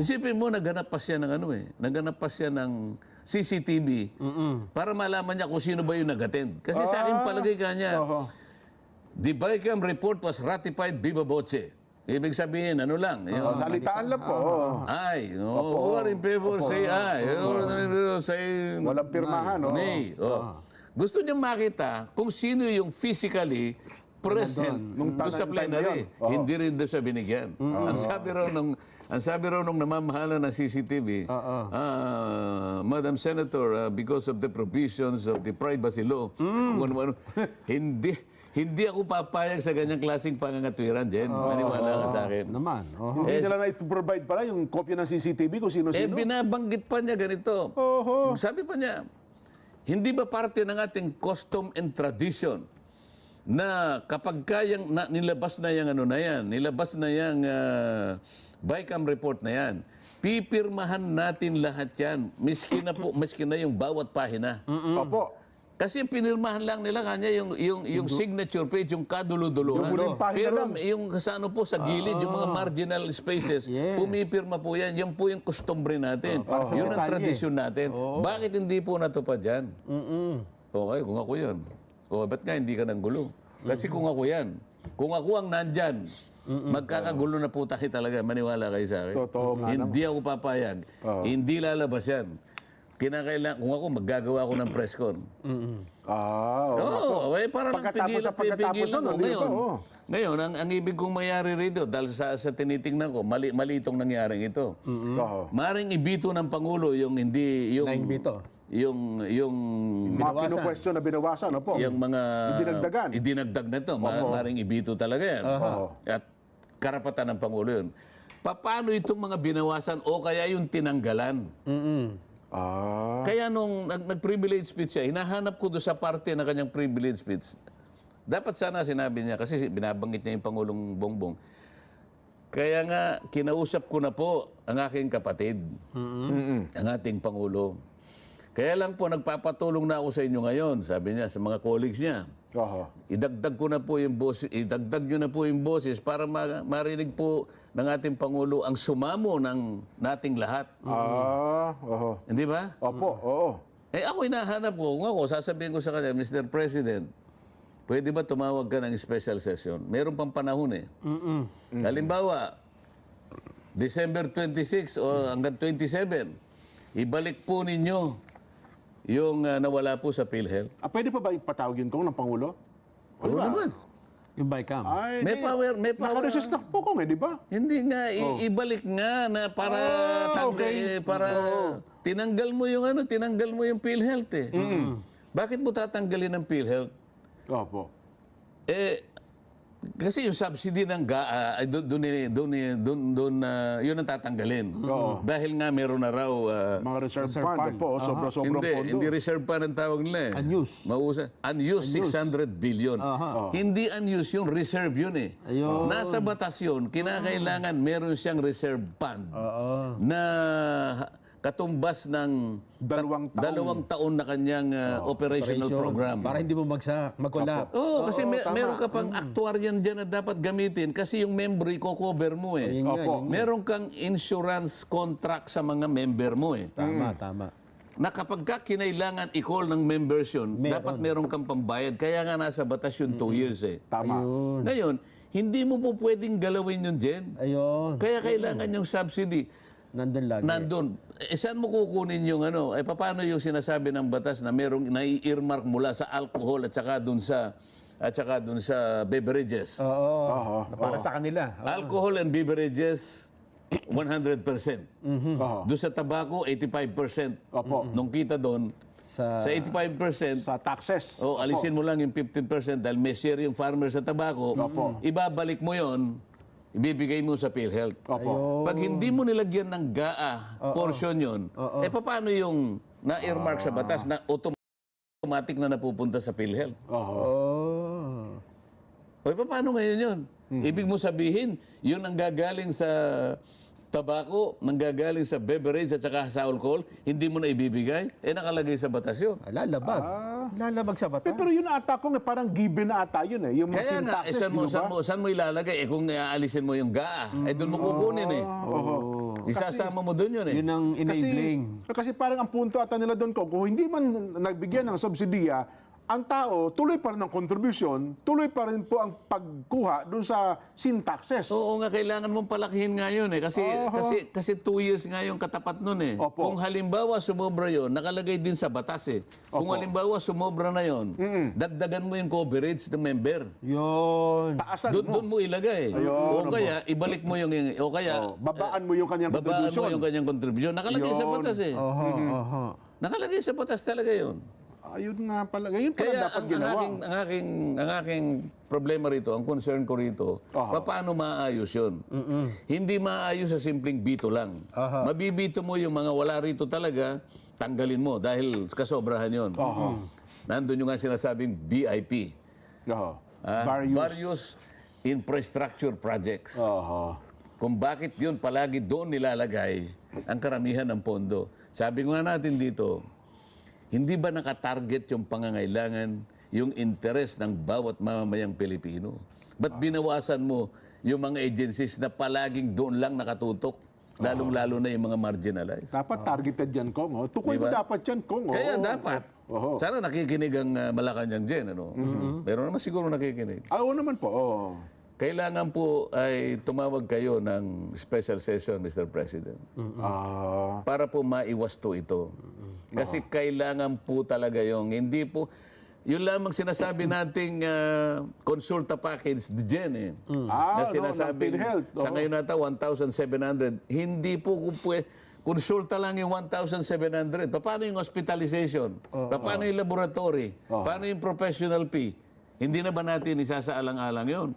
Isipin mo, naghanap pa siya ng naghanap pa siya ng CCTV para malaman niya kung sino ba yung nag-attend. Kasi sa akin palagay ka niya, the BICAM report was ratified viva voce. Ibig sabihin, ano lang. Salitaan lang po. Ay, who are in favor, say aye. Who are in favor, say Walang pirmahan. nay. Gusto niya makita kung sino yung physically present doon sa plenary. Hindi rin doon siya binigyan. Ang sabi raw nung namamahala ng CCTV, Madam Senator, because of the provisions of the privacy law, hindi ako papayag sa ganyang klaseng pangangatwiran, Jen. Maniwala ka sa akin. Naman. Hindi nila na-provide pala yung kopya ng CCTV kung sino-sino. Binabanggit pa niya ganito. Sabi pa niya, hindi ba parte ng ating custom and tradition na kapag kayang nilabas na yung nilabas na yung BICAM report na yan, pipirmahan natin lahat yan, miski na yung bawat pahina. Opo. Kasi pinirmahan lang nila kanya yung signature page, yung kaduluduluhan. Yung pahina Pero lang. yung sa po sa gilid, yung mga marginal spaces, pumipirma po yan. Yan po yung customary natin. Yun ang tradisyon natin. Bakit hindi po natupad yan? Okay, kung ako yun. Ba't nga hindi ka nang gulo? Kasi kung ako yan, kung ako ang nandyan, magkakagulo na po tayo talaga. Maniwala kayo sa akin. Totoo nga Hindi ako papayag. Hindi lalabas yan. Kinakailangan, kung ako, maggagawa ko ng press con. Para lang Pagkatapos mo. di ba? Ngayon, ang ibig kong mayari rito, dahil sa tinitingnan ko, mali itong nangyaring ito. Maring ibito ng Pangulo yung hindi, yung... Naimbito. Yung Mga kinu-question na binawasan. Opo. yung mga Idinagdag na ito, maring ibito talaga yan. At karapatan ng Pangulo yun. Paano itong mga binawasan o kaya yung tinanggalan? Kaya nung nag-privilege speech siya, hinahanap ko doon sa parte na kanyang privilege speech. Dapat sana sinabi niya, kasi binabanggit niya yung Pangulong Bongbong. Kaya nga, kinausap ko na po ang aking kapatid, ang ating Pangulo. Kaya lang po, nagpapatulong na ako sa inyo ngayon, sabi niya, sa mga colleagues niya. Idagdag ko na po yung boses, idagdag nyo na po yung boses para marinig po ng ating Pangulo ang sumamo ng nating lahat. Hindi ba? Opo, oo. Ako hinahanap ko, kung ako, sasabihin ko sa kanya, Mr. President, pwede ba tumawag ka ng special session? Meron pang panahon eh. Halimbawa, December 26 o hanggang 27, ibalik po ninyo yung nawala po sa PhilHealth. Pwede pa ba ipatawag yun kung ng Pangulo? Oo naman. Yung BICAM. May power. Nakaresist na po kung di ba? Hindi nga, ibalik nga na para tinanggal mo yung PhilHealth eh. Bakit mo tatanggalin ang PhilHealth? Opo. Kasi yung subsidy ng GAA, doon yun ang tatanggalin. Dahil nga meron na raw... Mga reserve fund po, sobra-sobrang pondo. Hindi reserve fund ang tawag nila eh. Unused 600 billion. Hindi unused yung reserve yun eh. Nasa batas yun, kinakailangan meron siyang reserve fund na katumbas ng 2 taon na kanyang operational program. Para hindi mo mag-collapse. Kasi meron ka pang actuarian dyan na dapat gamitin kasi yung member i-cover mo eh. Meron kang insurance contract sa mga member mo eh. Tama. Na kapag ka kinailangan i-call ng members yun, dapat meron kang pambayad. Kaya nga nasa batas yun 2 years eh. Tama. Ngayon, hindi mo po pwedeng galawin yun, Jen. Kaya kailangan yung subsidy. Nandun lagi. Saan mo kukunin yung paano yung sinasabi ng batas na merong nai-earmark mula sa alcohol at saka dun sa beverages? Para sa kanila. Alcohol and beverages, 100%. Doon sa tobacco, 85%. Nung kita doon, sa 85%, sa taxes. alisin mo lang yung 15% dahil may share yung farmer sa tobacco, ibabalik mo yon. Ibibigay mo sa PhilHealth. Pag hindi mo nilagyan ng GAA portion yun, paano yung na-earmark sa batas na automatic na napupunta sa PhilHealth? Paano ngayon yun? Ibig mo sabihin, yun ang gagaling sa tabako nanggagaling sa beverage at saka sa alcohol, hindi mo na ibibigay, nakalagay sa batas yun. Lalabag. Lalabag sa batas. Pero yun ata ko, parang given na ata yun eh. Yung mga Kaya nga, syntaxes, saan mo ilalagay? Kung aalisin mo yung GAA, doon mo kukunin eh. Isasama mo doon yun eh. Yun ang enabling. Kasi parang ang punto ata nila doon ko, kung hindi man nagbigyan ng subsidiya, ang tao tuloy pa rin ang contribution, tuloy pa rin po ang pagkuha doon sa syntaxes. Oo nga, kailangan mong palakihin nga yun eh. Kasi 2 years nga yung katapat nun eh. Opo. Kung halimbawa sumobra yun, nakalagay din sa batas eh. Kung halimbawa sumobra na yun, dagdagan mo yung coverage ng member. Yun. Taasan Doon mo ilagay. O kaya, ibalik mo yung... O kaya, babaan mo yung kanyang babaan contribution. mo yung kanyang contribution. Nakalagay sa Yun. batas eh. Nakalagay sa batas talaga yun. Ayun nga pala. Ngayon pala Kaya dapat ginawa. ang aking problema rito, ang concern ko rito, paano maayos yun? Hindi maayos sa simpleng bito lang. Mabibito mo yung mga wala rito talaga, tanggalin mo dahil kasobrahan yun. Nandun yung nga sinasabing BIP. Various infrastructure projects. Kung bakit yun palagi doon nilalagay ang karamihan ng pondo. Sabi nga natin dito, hindi ba nakatarget yung pangangailangan, yung interes ng bawat mamamayang Pilipino? Ba't binawasan mo yung mga agencies na palaging doon lang nakatutok? Lalong-lalo na yung mga marginalized. Dapat targeted yan, Kong. Tukoy mo dapat yan, Kong. Kaya dapat. Sana nakikinig ang Malacanang dyan. Ano? Meron naman siguro nakikinig. Oo naman po. Kailangan po ay tumawag kayo ng special session, Mr. President. Para po maiwasto ito. Kasi kailangan po talaga yung, hindi po, yun lamang sinasabi nating konsulta package dyan eh. Na sinasabi, sa ngayon nata 1,700, hindi po konsulta lang yung 1,700. Paano yung hospitalization? Paano yung laboratory? Paano yung professional fee? Hindi na ba natin isasaalang-alang yun?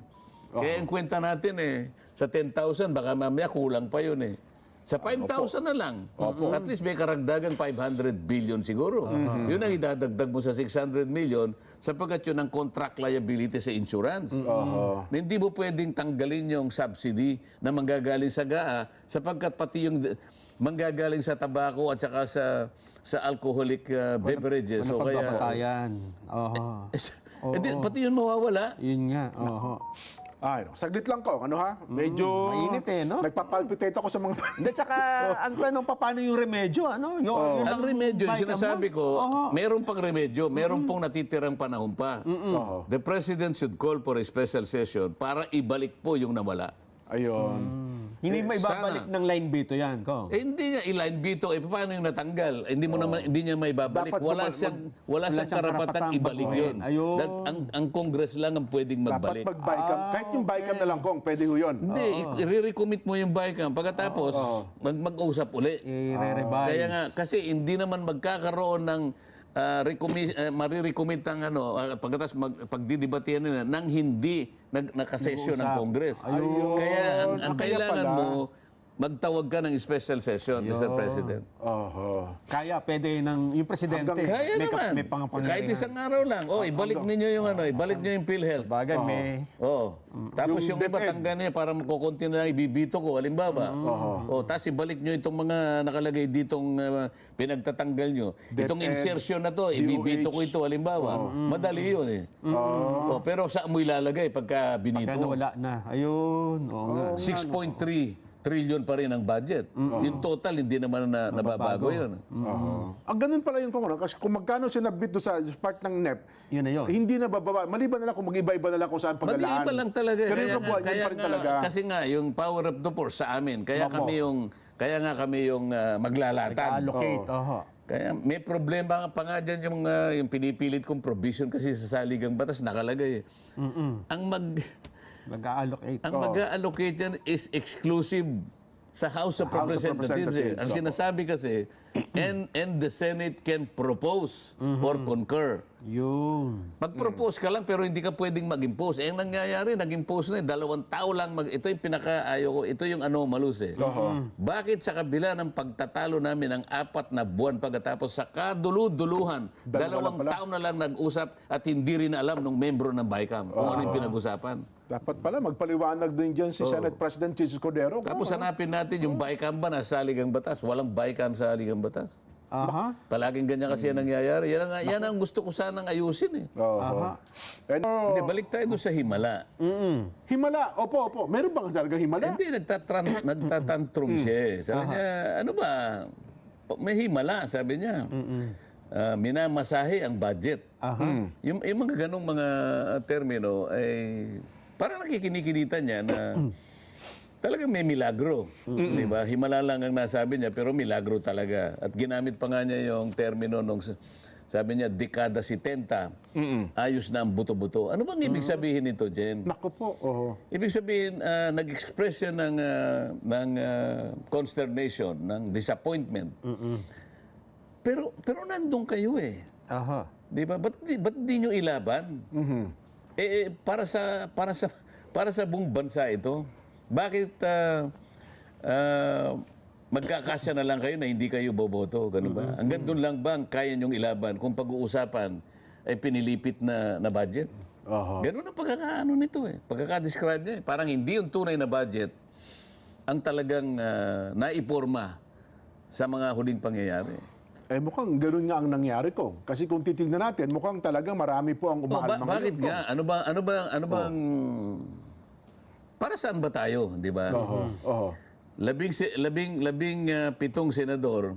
Kaya ang kwenta natin sa 10,000, baka mamaya kulang pa yun eh. Sa 5,000 na lang. At least may karagdagang 500 billion siguro. Yun ang idadagdag mo sa 600 million sapagkat yun ang contract liability sa insurance. Hindi mo pwedeng tanggalin yung subsidy na manggagaling sa GAA sapagkat pati yung manggagaling sa tabako at saka sa alcoholic beverages. Ano pagpapatayan? Pati yun mawawala. Yun nga. Saglit lang ko. Ano ha? Medyo... mainit no? Nagpapalpitate ako sa mga... Hindi, tsaka ang tanong paano yung remedyo? Ano? Ang remedyo, yung sinasabi ko, meron pang remedyo, meron pong natitirang panahon pa. The President should call for a special session para ibalik po yung nawala. Ayun. Hindi may babalik ng line veto yan, Kong. Hindi niya i-line veto. Paano yung natanggal? Hindi mo naman, hindi niya may babalik. Wala siyang karapatang ibalik yun. Ang Congress lang ang pwedeng magbalik. Dapat mag-BICAM. Kahit yung BICAM na lang, Kong, pwede ho yun. Hindi, i-recommit mo yung BICAM. Pagkatapos, mag-usap uli. I-revise. Kaya nga, kasi hindi naman magkakaroon ng marirecommit ang pagkatapos pagdidibatihan nila nang hindi nakasesyon ng Congress. Kaya ang kailangan mo, magtawag ka ng special session, Mr. President. Kaya pwede yung presidente. Kaya naman. May pangapangyarihan. Kahit isang araw lang. Ibalik ninyo yung ibalik niyo yung PhilHealth. Bagay, may... Tapos yung iba tanggan niya para makukunti na ibibito ko, halimbawa. Tapos ibalik niyo itong mga nakalagay ditong pinagtatanggal niyo. Itong insertion na to, ibibito ko ito, halimbawa. Madali yun eh. Pero saan mo ilalagay pagka binito? Pagka nawala na. Ayun. 6.3 trillion pa rin ang budget. Yung total, hindi naman nababago yun. Ang ganun pala yung Kong. Kasi kung magkano sinabit doon sa part ng NEP, yun na yun. hindi na bababa. Maliban na lang kung mag-iba-iba na lang kung saan paglalaan. Mag-iba lang talaga. Kasi nga, yung power of the force sa amin, kaya nga kami yung maglalatag. Allocate. Kaya may problema pa nga dyan yung pinipilit kong provision kasi sa saligang batas nakalagay. Mag-allocate. Ang mag-allocate yan is exclusive sa House of Representatives. Ang sinasabi kasi, and the Senate can propose or concur. Yun. Mag-propose ka lang pero hindi ka pwedeng mag-impose. Ang nangyayari, nag-impose na 2 tao lang. Ito yung pinaka-ayaw ko. Ito yung anomalous eh. Bakit sa kabila ng pagtatalo namin ng 4 na buwan pagkatapos sa kadulu-duluhan, 2 taon na lang nag-usap at hindi rin alam ng membro ng BICAM kung ano yung pinag-usapan? Dapat pala magpaliwanag din dyan si Senate President Jesus Cordero. Tapos hanapin natin yung BICAM ba nasa saligang batas. Walang BICAM sa saligang batas. Aha. Palaging ganyan kasi yan nangyayari. Yan ang gusto ko sanang ayusin eh. Aha. Hindi, balik tayo doon sa himala. Himala, opo. Meron bang talaga himala? Hindi, nagtatantrum siya eh. Sabi niya, ano ba? May himala, sabi niya. Minamasahe ang budget. Yung mga ganong mga termino ay parang nakikinikinitan niya na talagang may milagro. Di ba? Himala lang ang nasabi niya, pero milagro talaga. At ginamit pa nga niya yung termino nung sabi niya, dekada 70, ayos na ang buto-buto. Ano bang ibig sabihin nito, Jen? Naku po, Ibig sabihin, nag-express siya ng consternation, ng disappointment. Pero nandun kayo eh. Aha. Di ba? Ba't di nyo ilaban? Para sa buong bansa ito, bakit magkakasya na lang kayo na hindi kayo boboto? Ganun ba? Hanggang doon lang ba ang kaya nyong ilaban kung pag-uusapan ay pinilipit na budget? Ganun ang pagkakaano nito eh. Pagkaka-describe niya eh. Parang hindi yung tunay na budget ang talagang naiporma sa mga huling pangyayari. mukhang gano'n nga ang nangyari ko. Kasi kung titignan natin, mukhang talagang marami po ang umahal ng Bakit nga? Ano bang para saan ba tayo, di ba? Pitong senador,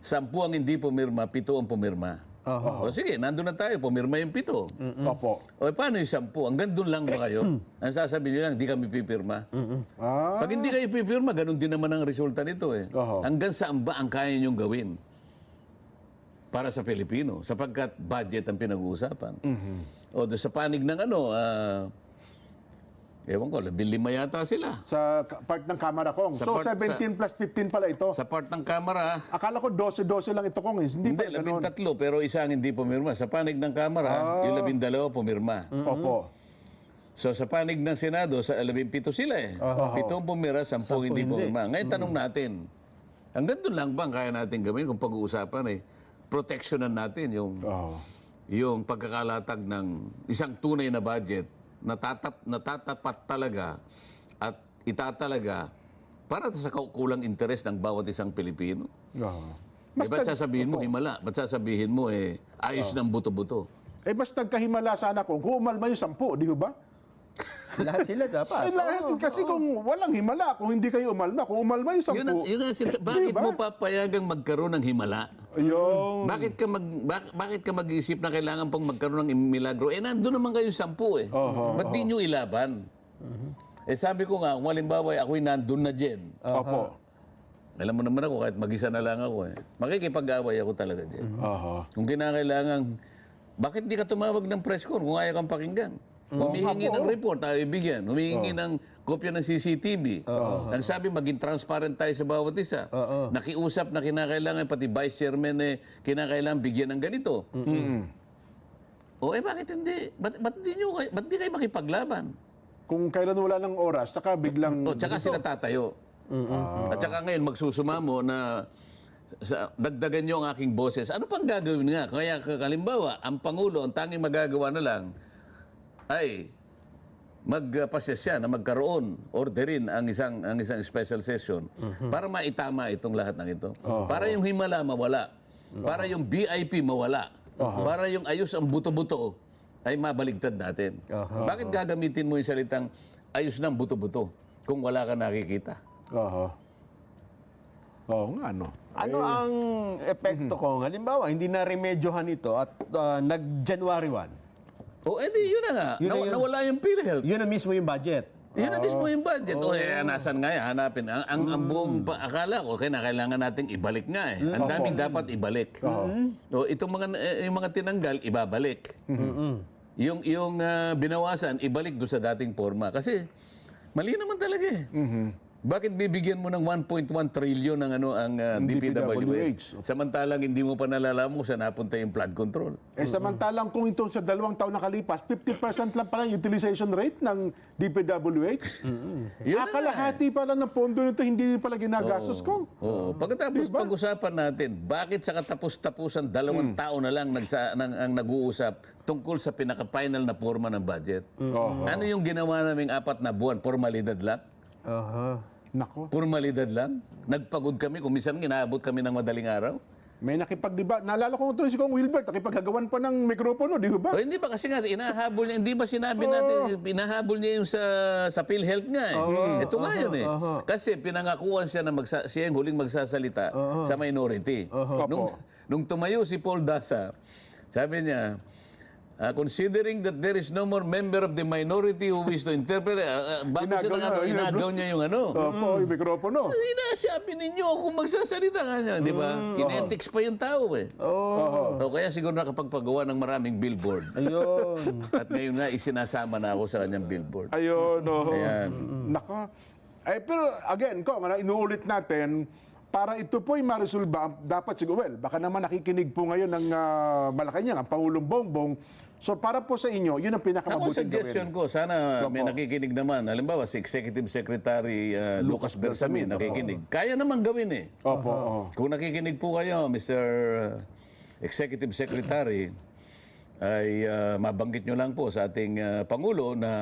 10 ang hindi pumirma, 7 ang pumirma. O sige, nandun na tayo, pumirma yung 7. Opo. O paano yung 10? Hanggang doon lang ba kayo? Ang sasabihin nyo lang, hindi kami pipirma. Pag hindi kayo pipirma, ganun din naman ang resulta nito eh. Hanggang saan ba ang kaya nyong gawin para sa Pilipino? Sapagkat budget ang pinag-uusapan. O doon sa panig ng ewan ko, 15 yata sila. Sa part ng Kamara, Kong. So, 17 plus 15 pala ito. Sa part ng Kamara, Akala ko 12 lang ito, Kong. Hindi hindi, ba ganun? 13 pero isa ang hindi pumirma. Sa panig ng Kamara, yung 12 pumirma. Opo. So sa panig ng Senado, sa 17 sila eh. 7 pumira, 10 hindi pumirma. Ngayon tanong natin, hanggang doon lang ba ang kaya natin gawin kung pag-uusapan eh, protectionan natin yung pagkakalatag ng isang tunay na budget natatapat talaga at itatalaga para sa kulang interes ng bawat isang Pilipino. Ba't sasabihin mo himala? Ba't sasabihin mo ayos ng buto-buto? Mas nagkahimala sana kung umalma yung 10, di ba? Lahat sila dapat. Kasi kung walang himala, kung hindi kayo umalma, kung umalma yung 10. Bakit mo papayagang magkaroon ng himala? Yung... Bakit ka mag-isip na kailangan pong magkaroon ng milagro? Nandun naman kayo 10 eh. Ba't di nyo ilaban? Sabi ko nga, kung halimbawa ako'y nandun na dyan. Opo. Alam mo naman ako, kahit mag-isa na lang ako makikipag-away ako talaga dyan. Kung kinakailangan, bakit di ka tumawag ng press con kung ayaw kang pakinggan? Humihingi ng report, tayo ibigyan. Humihingi ng kopya ng CCTV. Ang sabi, maging transparent tayo sa bawat isa. Nakiusap na kinakailangan, pati vice chairman kinakailangan bigyan ng ganito. Bakit hindi? Ba't di kayo makipaglaban? Kung kailan wala ng oras, saka biglang... Tsaka sila tatayo. At saka ngayon, magsusumamo na dagdagan nyo ang aking boses. Ano pang gagawin nga? Kaya kalimbawa, ang Pangulo, ang tanging magagawa na lang, ay magpasya siya na magkaroon, orderin ang isang special session para maitama itong lahat ng ito. Para yung himala mawala. Para yung BIP mawala. Para yung ayos ang buto-buto ay mabaligtad natin. Bakit gagamitin mo yung salitang ayos ng buto-buto kung wala ka nakikita? Nga, no. Ano ang epekto ko? Halimbawa, hindi na remedyohan ito at nag-January 1. Yun na nga. Nawala yung PhilHealth. Yun na mismo yung budget. Yan na mismo yung budget. Nasan nga yan? Hanapin. Ang buong akala ko, kailangan natin ibalik nga eh. Ang daming dapat ibalik. Itong yung mga tinanggal, ibabalik. Yung binawasan, ibalik doon sa dating forma. Kasi mali naman talaga eh. Bakit bibigyan mo ng 1.1 trillion ng ang DPWH? Samantalang hindi mo pa nalalaman kung saan napunta yung flood control. Samantalang kung ito sa 2 taon nakalipas, 50% lang pala yung utilization rate ng DPWH. Yun na nga. Kalahati pala ng pondo nito, hindi pala ginagastos ko. Oo. Pagkatapos pag-usapan natin, bakit sa katapos-tapusan 2 taon na lang ang nag-uusap tungkol sa pinaka-final na forma ng budget? Ano yung ginawa naming 4 na buwan? Formalidad lang? Nako. Formalidad lang? Nagpagod kami, kung minsan inaabot kami ng madaling araw. May nakipagdiba. Naalala ko ito si Kong Wilbert, nakipaghagawan pa ng mikropono, di ba? O hindi ba kasi nga inahabol niya, hindi ba sinabi natin, inahabol niya yung sa PhilHealth nga eh. Ito nga yun eh. Kasi pinangakuan siya na siya yung huling magsasalita sa minority. Nung tumayo si Paul Dasa, sabi niya, considering that there is no more member of the minority who wish to interpret, bago siya inagaw niya yung Opo, yung mikropono. Inasabi ninyo kung magsasalita nga niya, di ba? Inethics pa yung tao eh. O kaya siguro nakapagpagawa ng maraming billboard. Ayun. At ngayon nga, isinasama na ako sa kanyang billboard. Ayun, Ayan. Nako. Pero again, inuulit natin, para ito po'y maresolba, dapat siguro, baka naman nakikinig po ngayon ng Malacanang, ang Pangulong Bongbong. So para po sa inyo, yun ang Ako, pinakamabuting suggestion gawin. ko, sana may nakikinig naman. Halimbawa, si Executive Secretary Lucas Bersamin, nakikinig. Kaya naman gawin eh. Opo. Kung nakikinig po kayo, Mr. Executive Secretary, ay mabanggit nyo lang po sa ating Pangulo na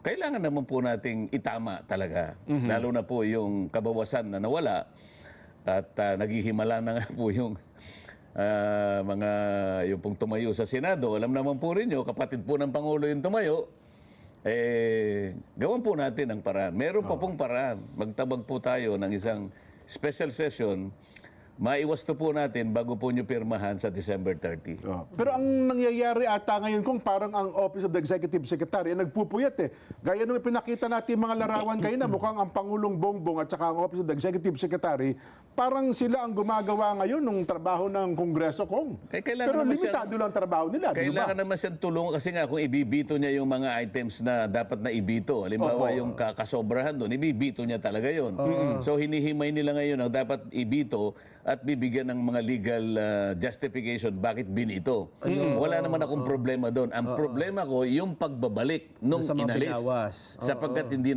kailangan naman po nating itama talaga. Lalo na po yung kabawasan na nawala at naghihimala na nga po yung yung pong tumayo sa Senado. Alam naman po rin nyo, kapatid po ng Pangulo yung tumayo, gawan po natin ang paraan. Meron pa pong paraan. Magtabag po tayo ng isang special session. Maiwasto po natin bago po nyo pirmahan sa December 30. Pero ang nangyayari ata ngayon kung parang ang Office of the Executive Secretary nagpupuyat eh. Gaya nung ipinakita natin mga larawan kayo na mukhang ang Pangulong Bongbong at saka ang Office of the Executive Secretary, parang sila ang gumagawa ngayon ng trabaho ng Kongreso kong. Kailangan Pero naman limitado lang ang trabaho nila, di ba? Kailangan naman siyang tulungan kasi nga kung ibibito niya yung mga items na dapat na ibito, halimbawa yung kasobrahan doon, ibibito niya talaga yun. So hinihimay nila ngayon ang dapat ibito at bibigyan ng mga legal justification bakit binito. Wala naman akong problema doon. Ang problema ko yung pagbabalik nung Sa mga inalis. binawas. Sapagkat hindi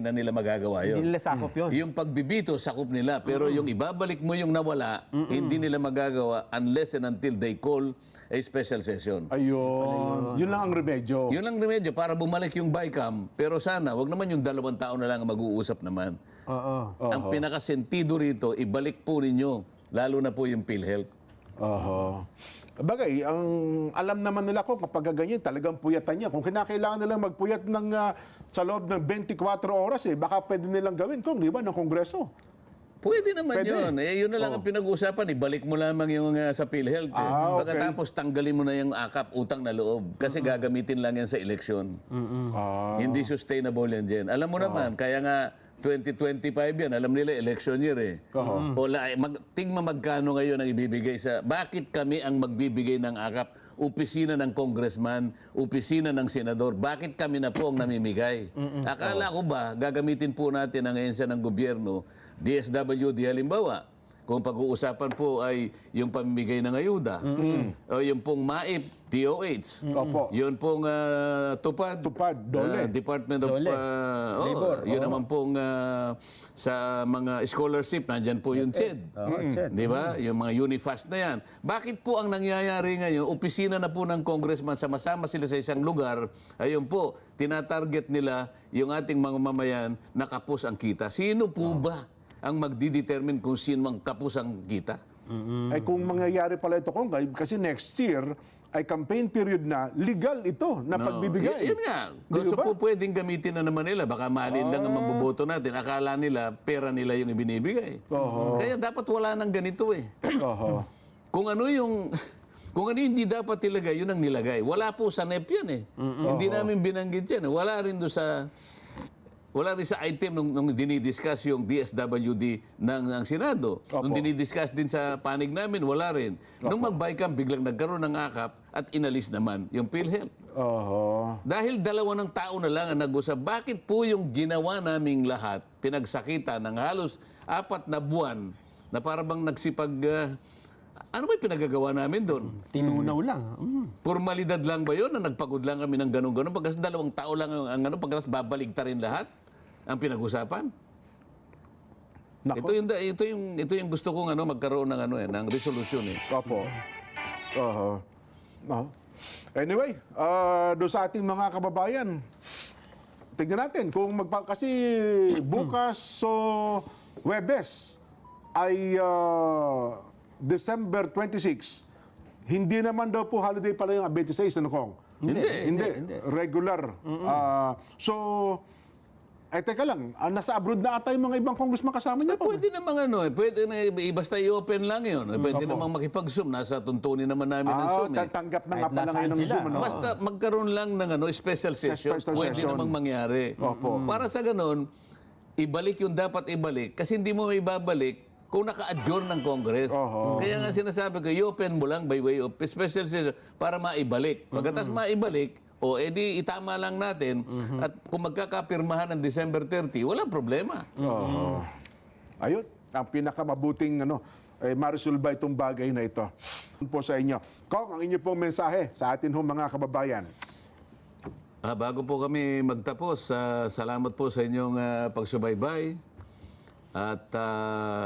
na nila magagawa yun. Hindi nila sakop yun. Yung pagbibito, sakop nila. Pero yung ibabalik mo yung nawala, hindi nila magagawa unless and until they call a special session. Ayun. Yun lang ang remedyo. Yun lang remedyo para bumalik yung BICAM. Pero sana, wag naman yung 2 taon na lang ang mag-uusap naman. Ang pinakasentido rito, ibalik po ninyo, lalo na po yung PhilHealth. Bagay, ang alam naman nila ko kapag ganyan, talagang puyatan niya. Kung kinakailangan nilang magpuyat sa loob ng 24 oras, baka pwede nilang gawin kung di ba, ng Kongreso. Pwede naman Pwede. yun. Yun na lang ang pinag-uusapan. Ibalik mo lamang yung sa PhilHealth. Okay. Pagkatapos tanggalin mo na yung AKAP, utang na loob. Kasi gagamitin lang yan sa eleksyon. Hindi sustainable yan dyan. Alam mo naman, kaya nga 2025 yan, alam nila election year eh. Tingma magkano ngayon ang ibibigay sa... Bakit kami ang magbibigay ng AKAP? Opisina ng congressman, opisina ng senador. Bakit kami na po ang namimigay? Akala ko ba, gagamitin po natin ang ahensya ng gobyerno, DSWD halimbawa, kung pag-uusapan po ay yung pamimigay ng ayuda, o yung pong MAIP, DOH, yun pong tupad, Dole. Department of Labor. Yun naman pong sa mga scholarship, nandyan po yung CHED. Di ba? Yung mga Unifast na yan. Bakit po ang nangyayari ngayon, opisina na po ng congressman, sama-sama sila sa isang lugar, ayun po, tinatarget nila yung ating mga mamayan na kapos ang kita. Sino po ba ang magdidetermine kung sino ang kapos ang kita? Ay kung mangyayari pala ito, kasi next year ay campaign period na, legal ito na pagbibigay. Yun nga. So po pwedeng gamitin na naman nila. Baka malin lang ang mabuboto natin. Akala nila, pera nila yung ibinibigay. Kaya dapat wala nang ganito eh. Kung ano yung... Kung ano hindi dapat ilagay, yun ang nilagay. Wala po sa NEP yan eh. Hindi namin binanggit yan. Wala rin doon sa... Wala rin sa item nung dinidiscuss yung DSWD ng Senado. Opo. Nung dinidiscuss din sa panig namin, wala rin. Nung mag-BICAM, biglang nagkaroon ng akap at inalis naman yung PhilHealth. Oho. Dahil 2 tao na lang ang nag-usap, bakit po yung ginawa naming lahat, pinagsakita ng halos 4 na buwan, na para bang nagsipag... ano ba yung pinagagawa namin doon? Tinunaw lang. Formalidad lang ba yun na nagpagod lang kami ng ganun-ganun? Pagkas 2 tao lang ang ano, pagkas babaligtarin lahat ang pinag-usapan? Nako. Ito yung gusto kong magkaroon ng ng resolusyon eh. Opo. Oho. Oho. Anyway, doon sa ating mga kababayan, tignan natin kung kasi bukas Huwebes ay December 26. Hindi naman daw po holiday pala yung 26, ano Kong? Hindi. Regular. Teka lang, nasa abroad na ata yung mga ibang congressman kasama niya po. Pwede namang pwede na basta i-open lang yun. Pwede namang makipag-zoom. Nasa tuntunin naman namin ng Zoom. Tanggap na nga Kahit pala nasaan ngayon ng sila. Zoom. Ano? Basta magkaroon lang ng special session. Special Pwede session. namang mangyari. Opo. Para sa ganun, ibalik yung dapat ibalik. Kasi hindi mo ibabalik kung naka-adjourn ng Congress. Oho. Kaya nga sinasabi ko, i-open mo lang by way of special session para maibalik. Pagkatapos maibalik, edi itama lang natin at kung magkakapirmahan ng December 30, walang problema. Oo. Ayun, ang pinakamabuting ma-resolve itong bagay na ito. Po sa inyo. Kong, ang inyo pong mensahe sa atin mga kababayan. Bago po kami magtapos, salamat po sa inyong pagsubaybay. At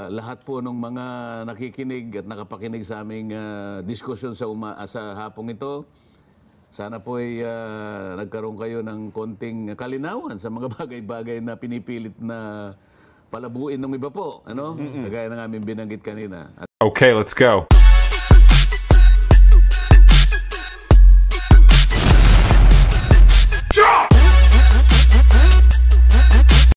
lahat po ng mga nakikinig at nakapakinig sa aming diskusyon sa hapong ito, sana po ay nagkaroon kayo ng konting kalinawan sa mga bagay-bagay na pinipilit na palabuin ng iba po. Kagaya ng aming binanggit kanina. Okay, let's go.